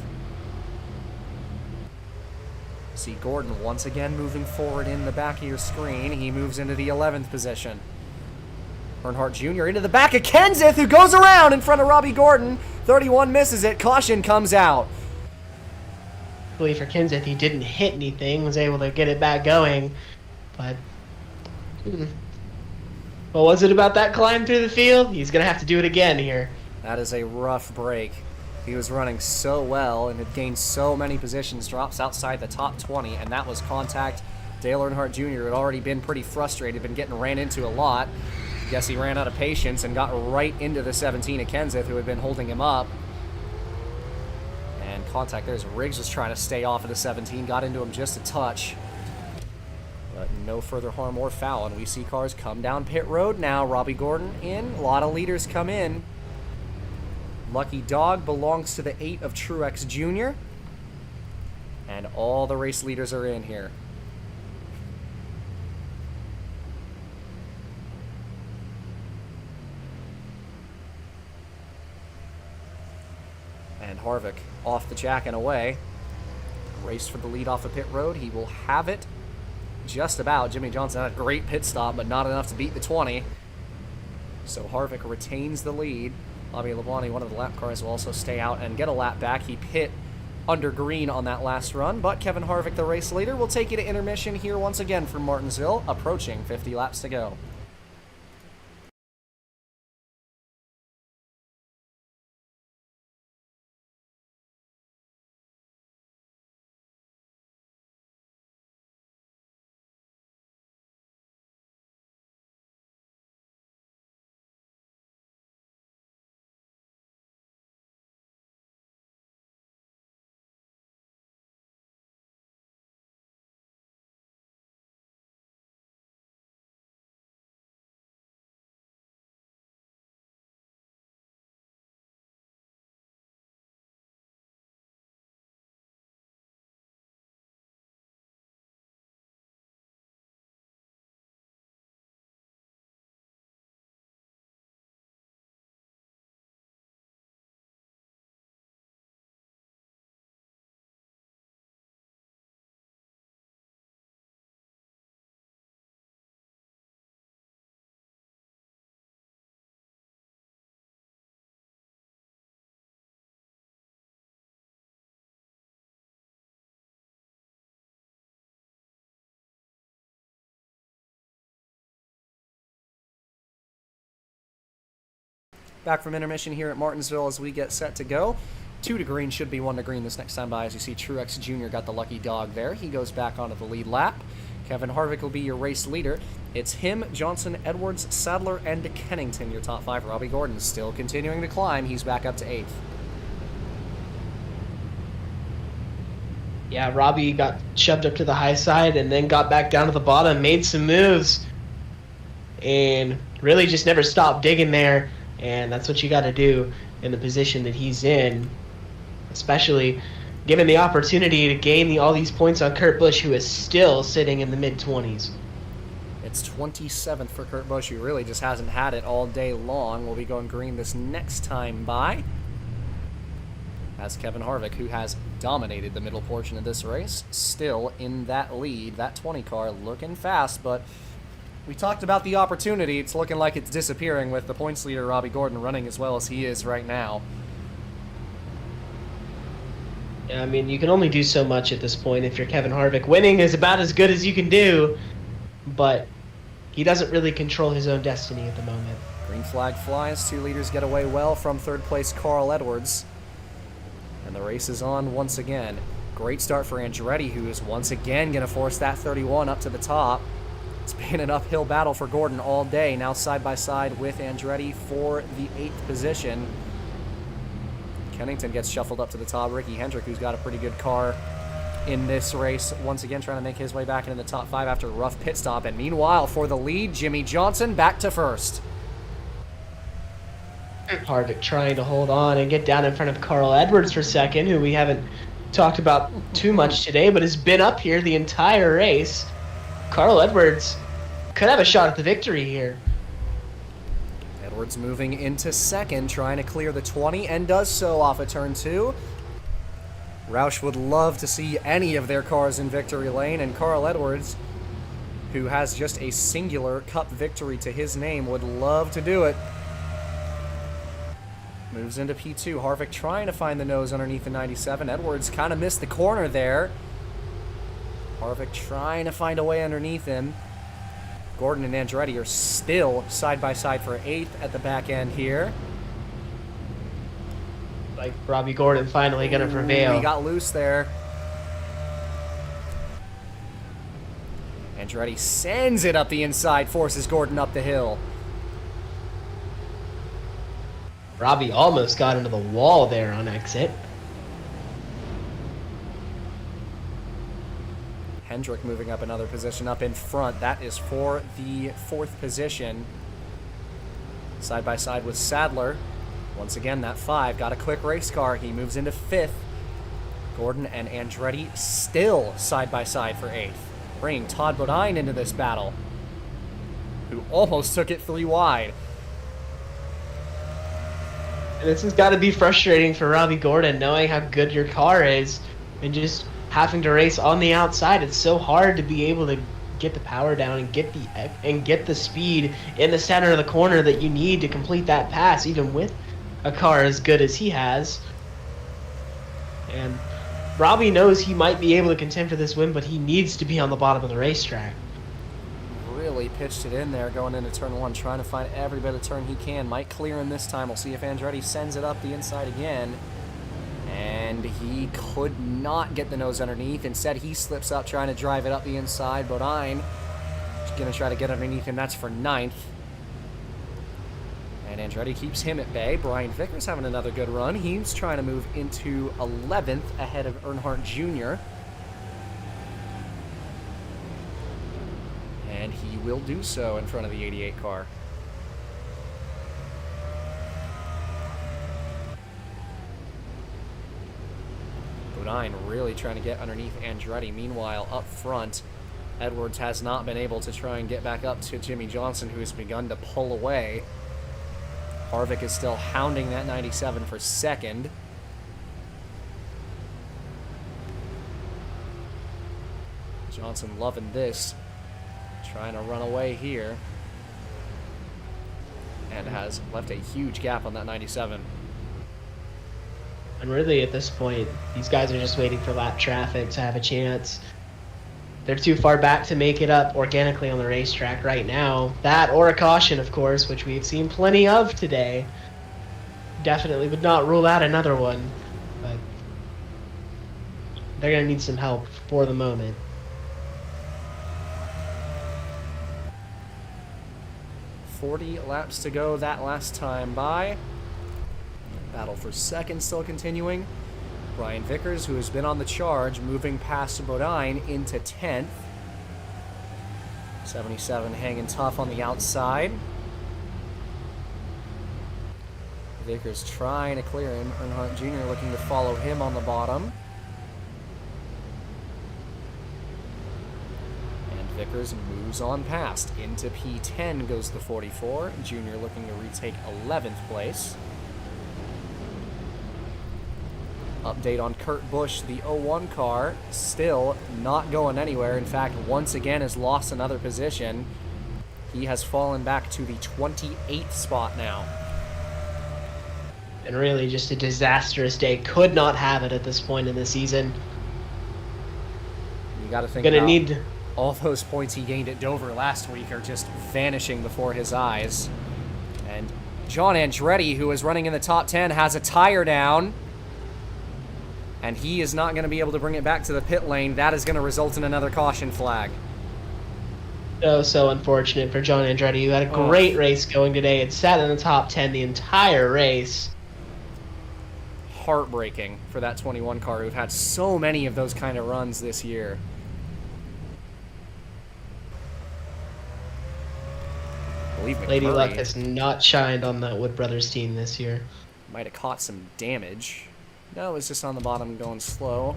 See Gordon once again moving forward in the back of your screen. He moves into the 11th position. Earnhardt Jr. into the back of Kenseth, who goes around in front of Robbie Gordon. 31 misses it. Caution comes out. I believe for Kenseth, he didn't hit anything, was able to get it back going. But what was it about that climb through the field? He's going to have to do it again here. That is a rough break. He was running so well and had gained so many positions, drops outside the top 20, and that was contact. Dale Earnhardt Jr. had already been pretty frustrated, been getting ran into a lot. Guess he ran out of patience and got right into the 17 of Kenseth, who had been holding him up. And contact there as Riggs was trying to stay off of the 17, got into him just a touch. But no further harm or foul, and we see cars come down pit road now. Robbie Gordon in, a lot of leaders come in. Lucky Dog belongs to the 8 of Truex Jr. And all the race leaders are in here. And Harvick off the jack and away. Race for the lead off of pit road. He will have it just about. Jimmy Johnson had a great pit stop, but not enough to beat the 20. So Harvick retains the lead. Bobby Labonte, one of the lap cars, will also stay out and get a lap back. He pit under green on that last run, but Kevin Harvick, the race leader, will take you to intermission here once again from Martinsville, approaching 50 laps to go. Back from intermission here at Martinsville as we get set to go. 2 to green, should be 1 to green this next time by. As you see, Truex Jr. got the lucky dog there. He goes back onto the lead lap. Kevin Harvick will be your race leader. It's him, Johnson, Edwards, Sadler, and Kennington, your top 5. Robbie Gordon still continuing to climb. He's back up to 8th. Yeah, Robbie got shoved up to the high side and then got back down to the bottom, made some moves, and really just never stopped digging there. And that's what you got to do in the position that he's in, especially given the opportunity to gain all these points on Kurt Busch, who is still sitting in the mid-20s. It's 27th for Kurt Busch, who really just hasn't had it all day long. We'll be going green this next time by. As Kevin Harvick, who has dominated the middle portion of this race, still in that lead. That 20 car looking fast, but we talked about the opportunity. It's looking like it's disappearing with the points leader, Robbie Gordon, running as well as he is right now. Yeah, I mean, you can only do so much at this point if you're Kevin Harvick. Winning is about as good as you can do, but he doesn't really control his own destiny at the moment. Green flag flies. 2 leaders get away well from third place Carl Edwards. And the race is on once again. Great start for Andretti, who is once again going to force that 31 up to the top. It's been an uphill battle for Gordon all day. Now side by side with Andretti for the 8th position. Kennington gets shuffled up to the top. Ricky Hendrick, who's got a pretty good car in this race, once again trying to make his way back into the top 5 after a rough pit stop. And meanwhile, for the lead, Jimmy Johnson back to first. Harvick trying to hold on and get down in front of Carl Edwards for second, who we haven't talked about too much today, but has been up here the entire race. Carl Edwards could have a shot at the victory here. Edwards moving into second, trying to clear the 20, and does so off of turn 2. Roush would love to see any of their cars in victory lane, and Carl Edwards, who has just a singular Cup victory to his name, would love to do it. Moves into P2. Harvick trying to find the nose underneath the 97. Edwards kind of missed the corner there. Harvick trying to find a way underneath him. Gordon and Andretti are still side by side for 8th at the back end here. Like Robbie Gordon finally going to prevail. He got loose there. Andretti sends it up the inside, forces Gordon up the hill. Robbie almost got into the wall there on exit. Hendrick moving up another position up in front. That is for the 4th position. Side by side with Sadler. Once again, that 5 got a quick race car. He moves into 5th. Gordon and Andretti still side by side for 8th. Bringing Todd Bodine into this battle, who almost took it 3 wide. And this has got to be frustrating for Robbie Gordon, knowing how good your car is and just having to race on the outside. It's so hard to be able to get the power down and get the speed in the center of the corner that you need to complete that pass, even with a car as good as he has. And Robbie knows he might be able to contend for this win, but he needs to be on the bottom of the racetrack. Really pitched it in there going into turn 1, trying to find every bit of turn he can. Might clear him this time. We'll see if Andretti sends it up the inside again. And he could not get the nose underneath. Instead, he slips up trying to drive it up the inside. Bodine is going to try to get underneath him. That's for 9th. And Andretti keeps him at bay. Brian Vickers having another good run. He's trying to move into 11th ahead of Earnhardt Jr. And he will do so in front of the 88 car. Bodine really trying to get underneath Andretti. Meanwhile, up front, Edwards has not been able to try and get back up to Jimmy Johnson, who has begun to pull away. Harvick is still hounding that 97 for second. Johnson loving this. Trying to run away here. And has left a huge gap on that 97. And really, at this point, these guys are just waiting for lap traffic to have a chance. They're too far back to make it up organically on the racetrack right now. That or a caution, of course, which we've seen plenty of today. definitely would not rule out another one, but they're going to need some help for the moment. .40 laps to go that last time by. Battle for second still continuing. Ryan Vickers, who has been on the charge, moving past Bodine into 10th. 77 hanging tough on the outside. Vickers trying to clear him. Earnhardt Jr. looking to follow him on the bottom. And Vickers moves on past. Into P10 goes the 44. Jr. looking to retake 11th place. Update on Kurt Busch, the 01 car, still not going anywhere. In fact, once again has lost another position. He has fallen back to the 28th spot now. And really just a disastrous day. Could not have it at this point in the season. You got to think Gonna about need all those points he gained at Dover last week are just vanishing before his eyes. And John Andretti, who is running in the top 10, has a tire down. And he is not going to be able to bring it back to the pit lane. That is going to result in another caution flag. so unfortunate for John Andretti, who had a great race going today. It sat in the top 10 the entire race. Heartbreaking for that 21 car, who've had so many of those kind of runs this year. Believe me, Lady Luck has not shined on that Wood Brothers team this year. Might have caught some damage. No, it's just on the bottom going slow.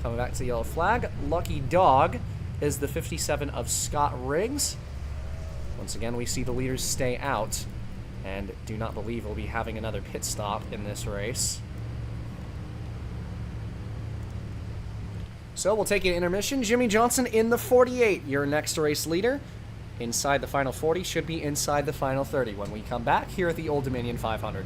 Coming back to the yellow flag. Lucky Dog is the 57 of Scott Riggs. Once again, we see the leaders stay out and do not believe we'll be having another pit stop in this race. So we'll take an intermission. Jimmy Johnson in the 48, your next race leader. Inside the final 40, should be inside the final 30 when we come back here at the Old Dominion 500.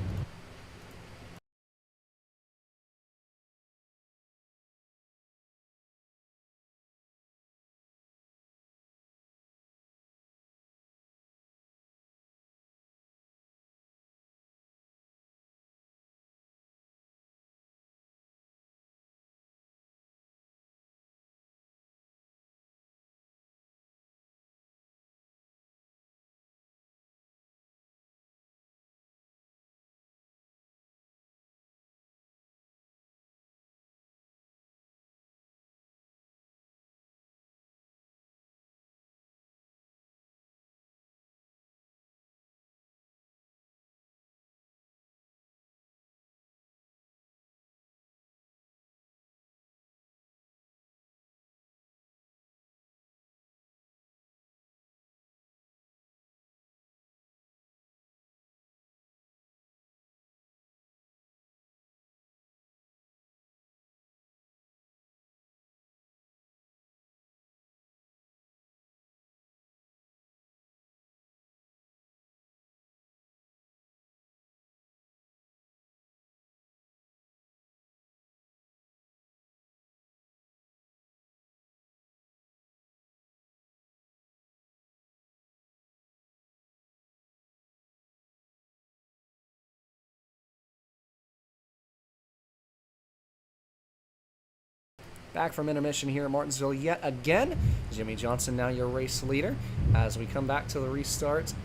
Back from intermission here at Martinsville yet again. Jimmy Johnson now your race leader. As we come back to the restart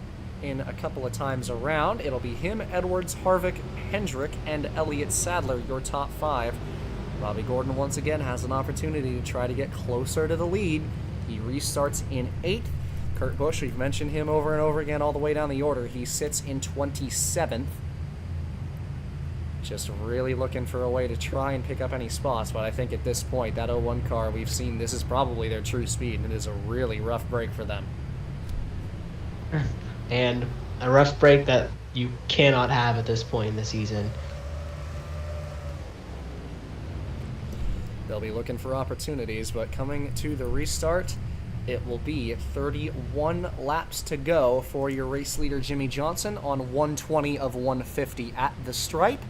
in a couple of times around, it'll be him, Edwards, Harvick, Hendrick, and Elliott Sadler, your top 5. Robbie Gordon once again has an opportunity to try to get closer to the lead. He restarts in 8th. Kurt Busch, we've mentioned him over and over again all the way down the order. He sits in 27th. Just really looking for a way to try and pick up any spots, but I think at this point, that 01 car, we've seen this is probably their true speed, and it is a really rough break for them. And a rough break that you cannot have at this point in the season. They'll be looking for opportunities, but coming to the restart, it will be 31 laps to go for your race leader, Jimmy Johnson, on 120 of 150 at the stripe.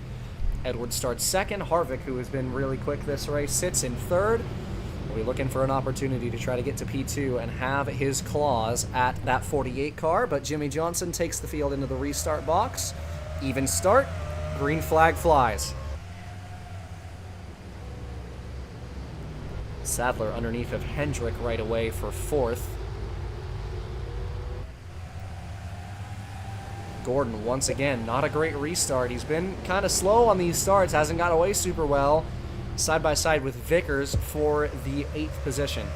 Edwards starts second. Harvick, who has been really quick this race, sits in 3rd. We'll be looking for an opportunity to try to get to P2 and have his claws at that 48 car, but Jimmy Johnson takes the field into the restart box. Even start. Green flag flies. Sadler underneath of Hendrick right away for 4th. Gordon, once again, not a great restart. He's been kind of slow on these starts, hasn't got away super well. Side by side with Vickers for the 8th position.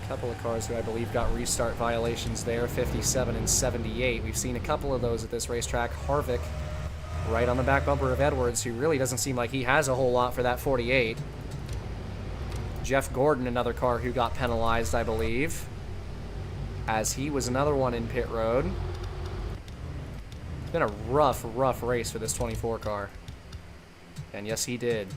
A couple of cars who I believe got restart violations there, 57 and 78. We've seen a couple of those at this racetrack. Harvick right on the back bumper of Edwards, who really doesn't seem like he has a whole lot for that 48. Jeff Gordon, another car who got penalized, I believe, as he was another one in pit road. It's been a rough race for this 24 car. And yes, he did.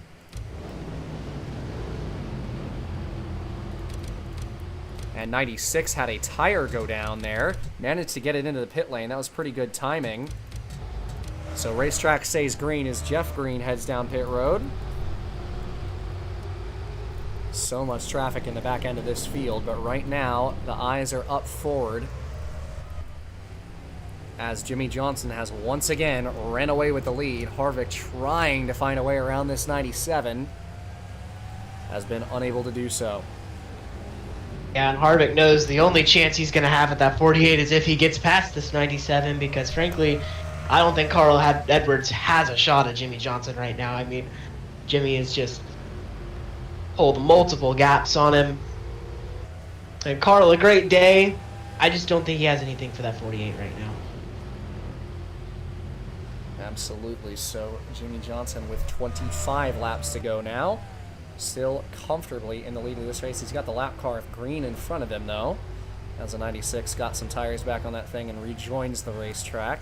And 96 had a tire go down there. Managed to get it into the pit lane. That was pretty good timing. So racetrack stays green as Jeff Green heads down pit road. So much traffic in the back end of this field, but right now the eyes are up forward as Jimmy Johnson has once again ran away with the lead. Harvick trying to find a way around this 97, has been unable to do so. Yeah, and Harvick knows the only chance he's going to have at that 48 is if he gets past this 97, because frankly, I don't think Carl Edwards has a shot at Jimmy Johnson right now. I mean, Jimmy is just pulled multiple gaps on him. And Carl, a great day. I just don't think he has anything for that 48 right now. Absolutely. So Jimmy Johnson with 25 laps to go now. Still comfortably in the lead of this race. He's got the lap car of Green in front of him, though. As a 96 got some tires back on that thing and rejoins the racetrack.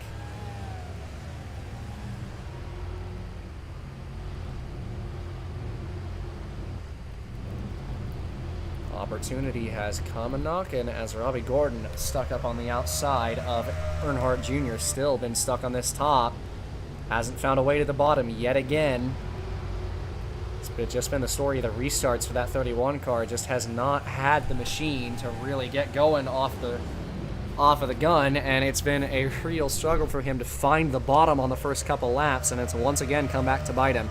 Opportunity has come a knockin' as Robbie Gordon stuck up on the outside of Earnhardt Jr. Still been stuck on this top. Hasn't found a way to the bottom yet again. It's just been the story of the restarts for that 31 car. Just has not had the machine to really get going off of the gun, and it's been a real struggle for him to find the bottom on the first couple laps, and it's once again come back to bite him.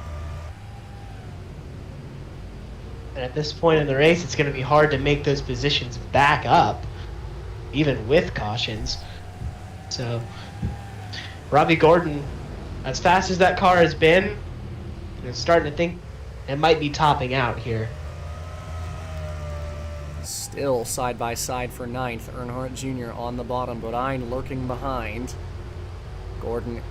And at this point in the race, it's going to be hard to make those positions back up, even with cautions. So, Robbie Gordon, as fast as that car has been, is starting to think it might be topping out here. Still side by side for 9th. Earnhardt Jr. on the bottom, Bodine lurking behind. Gordon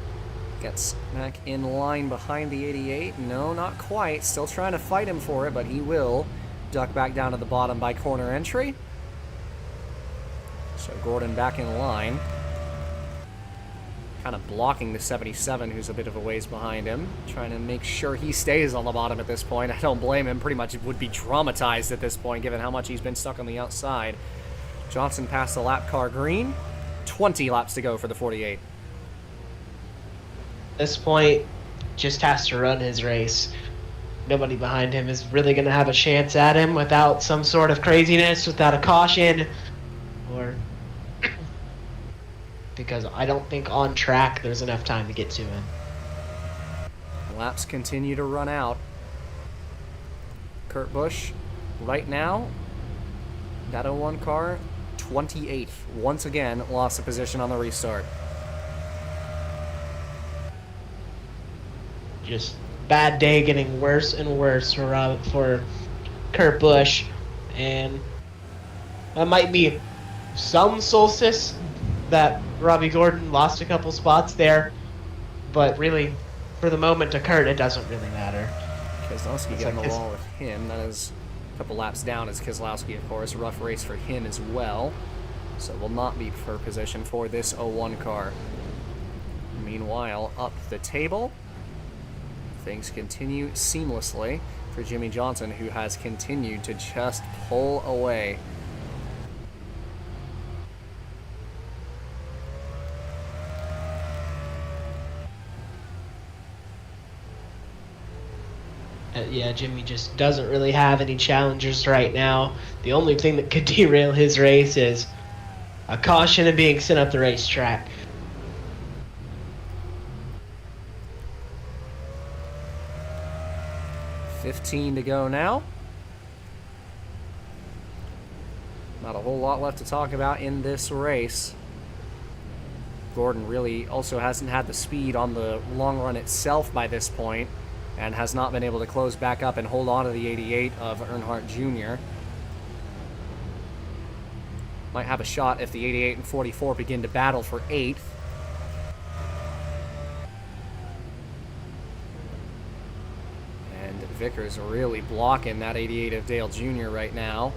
gets back in line behind the 88. No, not quite. Still trying to fight him for it, but he will duck back down to the bottom by corner entry. So Gordon back in line. Kind of blocking the 77, who's a bit of a ways behind him. Trying to make sure he stays on the bottom at this point. I don't blame him. Pretty much would be traumatized at this point, given how much he's been stuck on the outside. Johnson past the lap car Green. 20 laps to go for the 48. At this point, just has to run his race. Nobody behind him is really going to have a chance at him without some sort of craziness, without a caution, or because I don't think on track there's enough time to get to him. Laps continue to run out. Kurt Busch, right now, that 01 car, 28th. Once again, lost a position on the restart. Just bad day getting worse and worse for Kurt Busch, and that might be some solstice that Robbie Gordon lost a couple spots there, but really, for the moment to Kurt, it doesn't really matter. Keselowski getting the wall with him. That is a couple laps down is Keselowski, of course. Rough race for him as well. So will not be for position for this 01 car. Meanwhile, up the table, things continue seamlessly for Jimmy Johnson, who has continued to just pull away. Yeah, Jimmy just doesn't really have any challengers right now. The only thing that could derail his race is a caution and being sent up the racetrack. $15 to go now. Not a whole lot left to talk about in this race. Gordon really also hasn't had the speed on the long run itself by this point, and has not been able to close back up and hold on to the 88 of Earnhardt Jr. Might have a shot if the 88 and 44 begin to battle for 8th. And Vickers really blocking that 88 of Dale Jr. right now.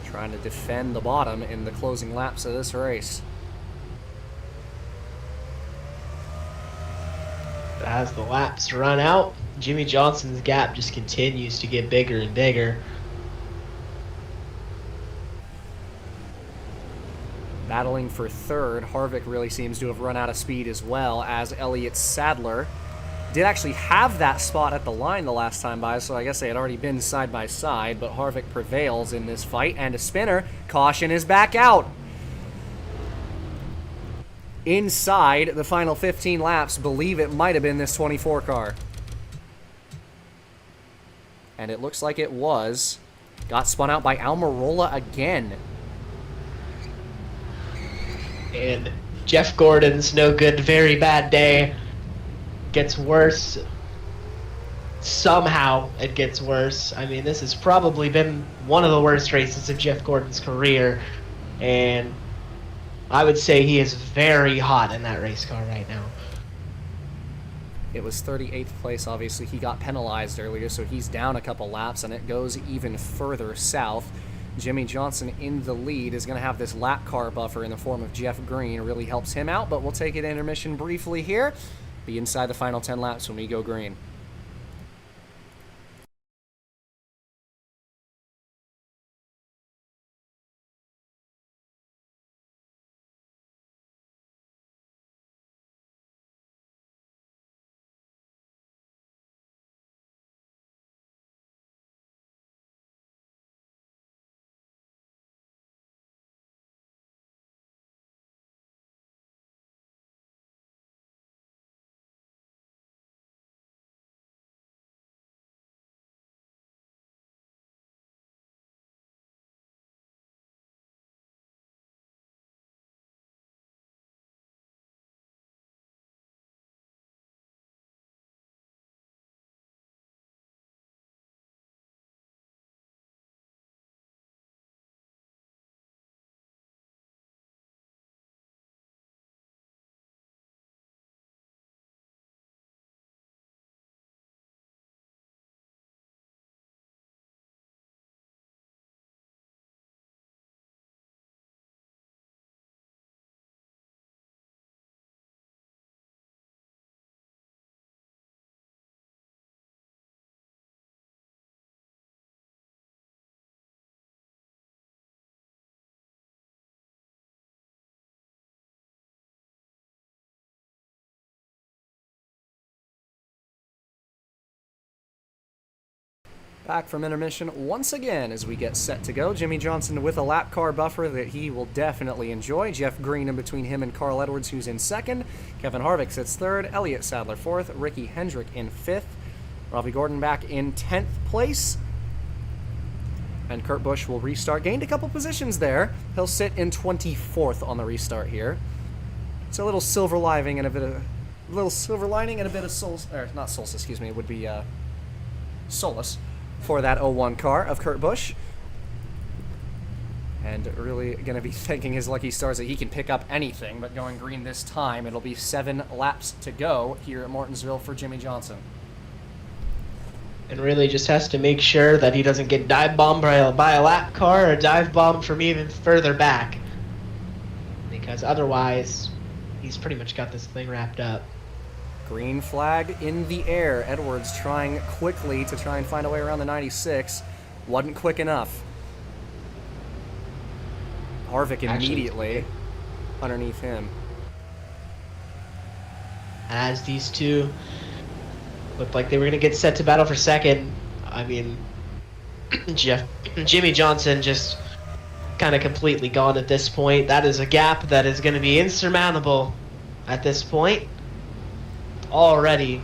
Trying to defend the bottom in the closing laps of this race. As the laps run out, Jimmy Johnson's gap just continues to get bigger and bigger. Battling for 3rd, Harvick really seems to have run out of speed as well, as Elliott Sadler did actually have that spot at the line the last time by, so I guess they had already been side by side, but Harvick prevails in this fight, and a spinner. Caution is back out. Inside the final 15 laps, believe it might have been this 24 car. And it looks like it was. Got spun out by Almirola again. And Jeff Gordon's no good, very bad day. Gets worse. Somehow it gets worse. I mean, this has probably been one of the worst races of Jeff Gordon's career. And I would say he is very hot in that race car right now. It was 38th place, obviously. He got penalized earlier, so he's down a couple laps, and it goes even further south. Jimmy Johnson in the lead is going to have this lap car buffer in the form of Jeff Green. It really helps him out, but we'll take an intermission briefly here. Be inside the final 10 laps when we go green. Back from intermission once again as we get set to go. Jimmy Johnson with a lap car buffer that he will definitely enjoy. Jeff Green in between him and Carl Edwards, who's in 2nd. Kevin Harvick sits 3rd. Elliott Sadler 4th. Ricky Hendrick in 5th. Robbie Gordon back in 10th place. And Kurt Busch will restart. Gained a couple positions there. He'll sit in 24th on the restart here. It's a little silver lining and a bit of solace, or not solace, excuse me, it would be solace for that 01 car of Kurt Busch. And really going to be thanking his lucky stars that he can pick up anything, but going green this time. It'll be 7 laps to go here at Martinsville for Jimmy Johnson. And really just has to make sure that he doesn't get dive bombed by a lap car or dive bombed from even further back. Because otherwise, he's pretty much got this thing wrapped up. Green flag in the air. Edwards trying quickly to try and find a way around the 96. Wasn't quick enough. Harvick immediately underneath him. As these two looked like they were going to get set to battle for second, I mean, Jimmy Johnson just kind of completely gone at this point. That is a gap that is going to be insurmountable at this point. Already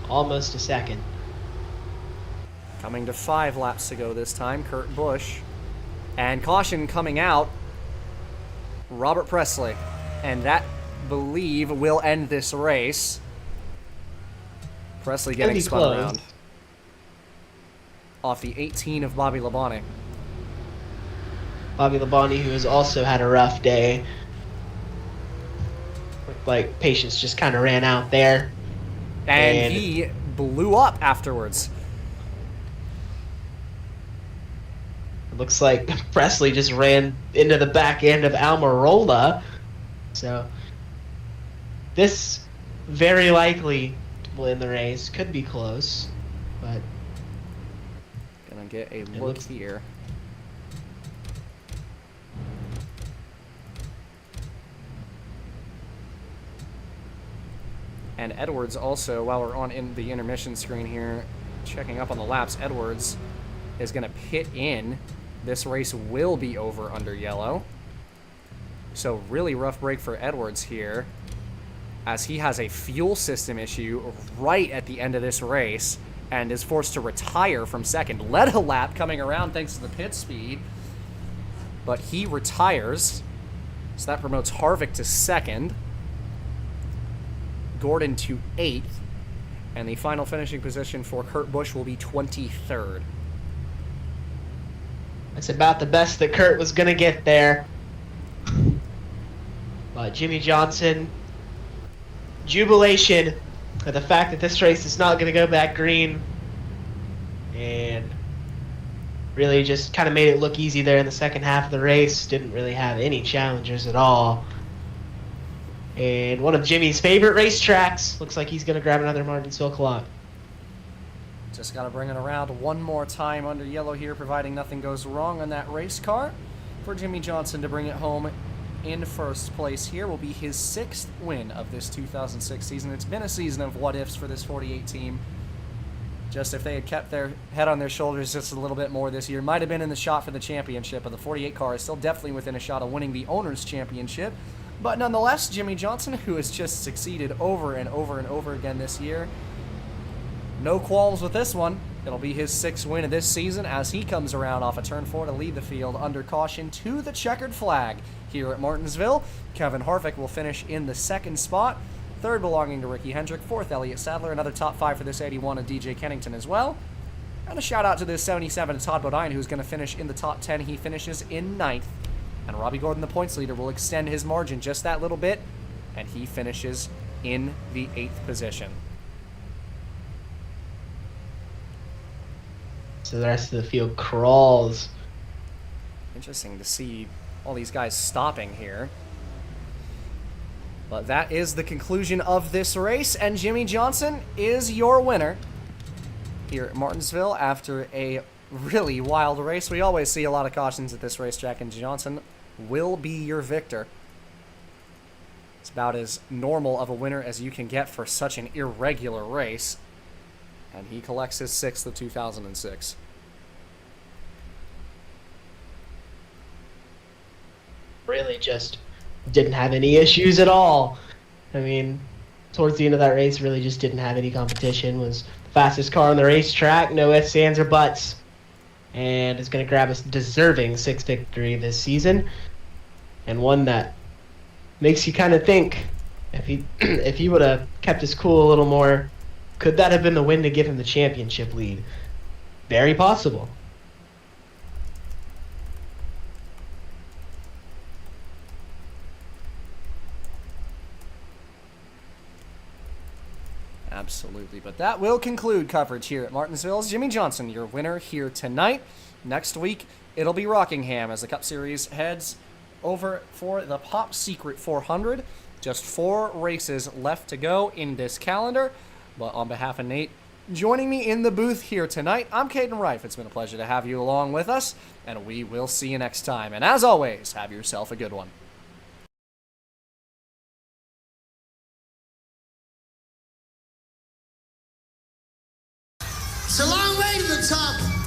almost a second. Coming to 5 laps to go this time, Kurt Busch. And caution coming out, Robert Presley. And that, believe, will end this race. Presley getting spun close. around. Off the 18 of Bobby Labonte. Bobby Labonte, who has also had a rough day. Looked like patience just kind of ran out there. And he blew up afterwards. It looks like Presley just ran into the back end of Almirola. So this very likely will end the race. Could be close, but gonna get a look here. And Edwards also, while we're on in the intermission screen here, checking up on the laps, Edwards is going to pit in. This race will be over under yellow. So really rough break for Edwards here, as he has a fuel system issue right at the end of this race and is forced to retire from second. Led a lap coming around thanks to the pit speed, but he retires. So that promotes Harvick to second, Gordon to 8th, and the final finishing position for Kurt Busch will be 23rd. That's about the best that Kurt was going to get there. But Jimmy Johnson, jubilation at the fact that this race is not going to go back green, and really just kind of made it look easy there in the second half of the race. Didn't really have any challengers at all. And one of Jimmy's favorite racetracks. Looks like he's going to grab another Martinsville clock. Just got to bring it around one more time under yellow here, providing nothing goes wrong on that race car. For Jimmy Johnson to bring it home in first place here will be his 6th win of this 2006 season. It's been a season of what-ifs for this 48 team. Just if they had kept their head on their shoulders just a little bit more this year, might have been in the shot for the championship, but the 48 car is still definitely within a shot of winning the Owners' Championship. But nonetheless, Jimmy Johnson, who has just succeeded over and over and over again this year, no qualms with this one. It'll be his 6th win of this season as he comes around off a turn 4 to lead the field under caution to the checkered flag here at Martinsville. Kevin Harvick will finish in the 2nd spot. 3rd belonging to Ricky Hendrick. 4th, Elliott Sadler. Another top 5 for this 81 of DJ Kennington as well. And a shout out to this 77 of Todd Bodine, who's going to finish in the top 10. He finishes in 9th. And Robbie Gordon, the points leader, will extend his margin just that little bit, and he finishes in the 8th position. So the rest of the field crawls. Interesting to see all these guys stopping here. But that is the conclusion of this race, and Jimmy Johnson is your winner here at Martinsville after a really wild race. We always see a lot of cautions at this racetrack, and Johnson will be your victor. It's about as normal of a winner as you can get for such an irregular race, and he collects his 6th of 2006. Really just didn't have any issues at all. I mean, towards the end of that race, really just didn't have any competition. Was the fastest car on the racetrack, no ifs, ands, or buts, and is going to grab a deserving 6th victory this season, and one that makes you kind of think, if he would have kept his cool a little more, could that have been the win to give him the championship lead? Very possible. Absolutely. But that will conclude coverage here at Martinsville. Jimmy Johnson, your winner here tonight. Next week, it'll be Rockingham as the Cup Series heads over for the Pop Secret 400. Just 4 races left to go in this calendar. But on behalf of Nate, joining me in the booth here tonight, I'm Caden Reif. It's been a pleasure to have you along with us, and we will see you next time. And as always, have yourself a good one. It's a long way to the top.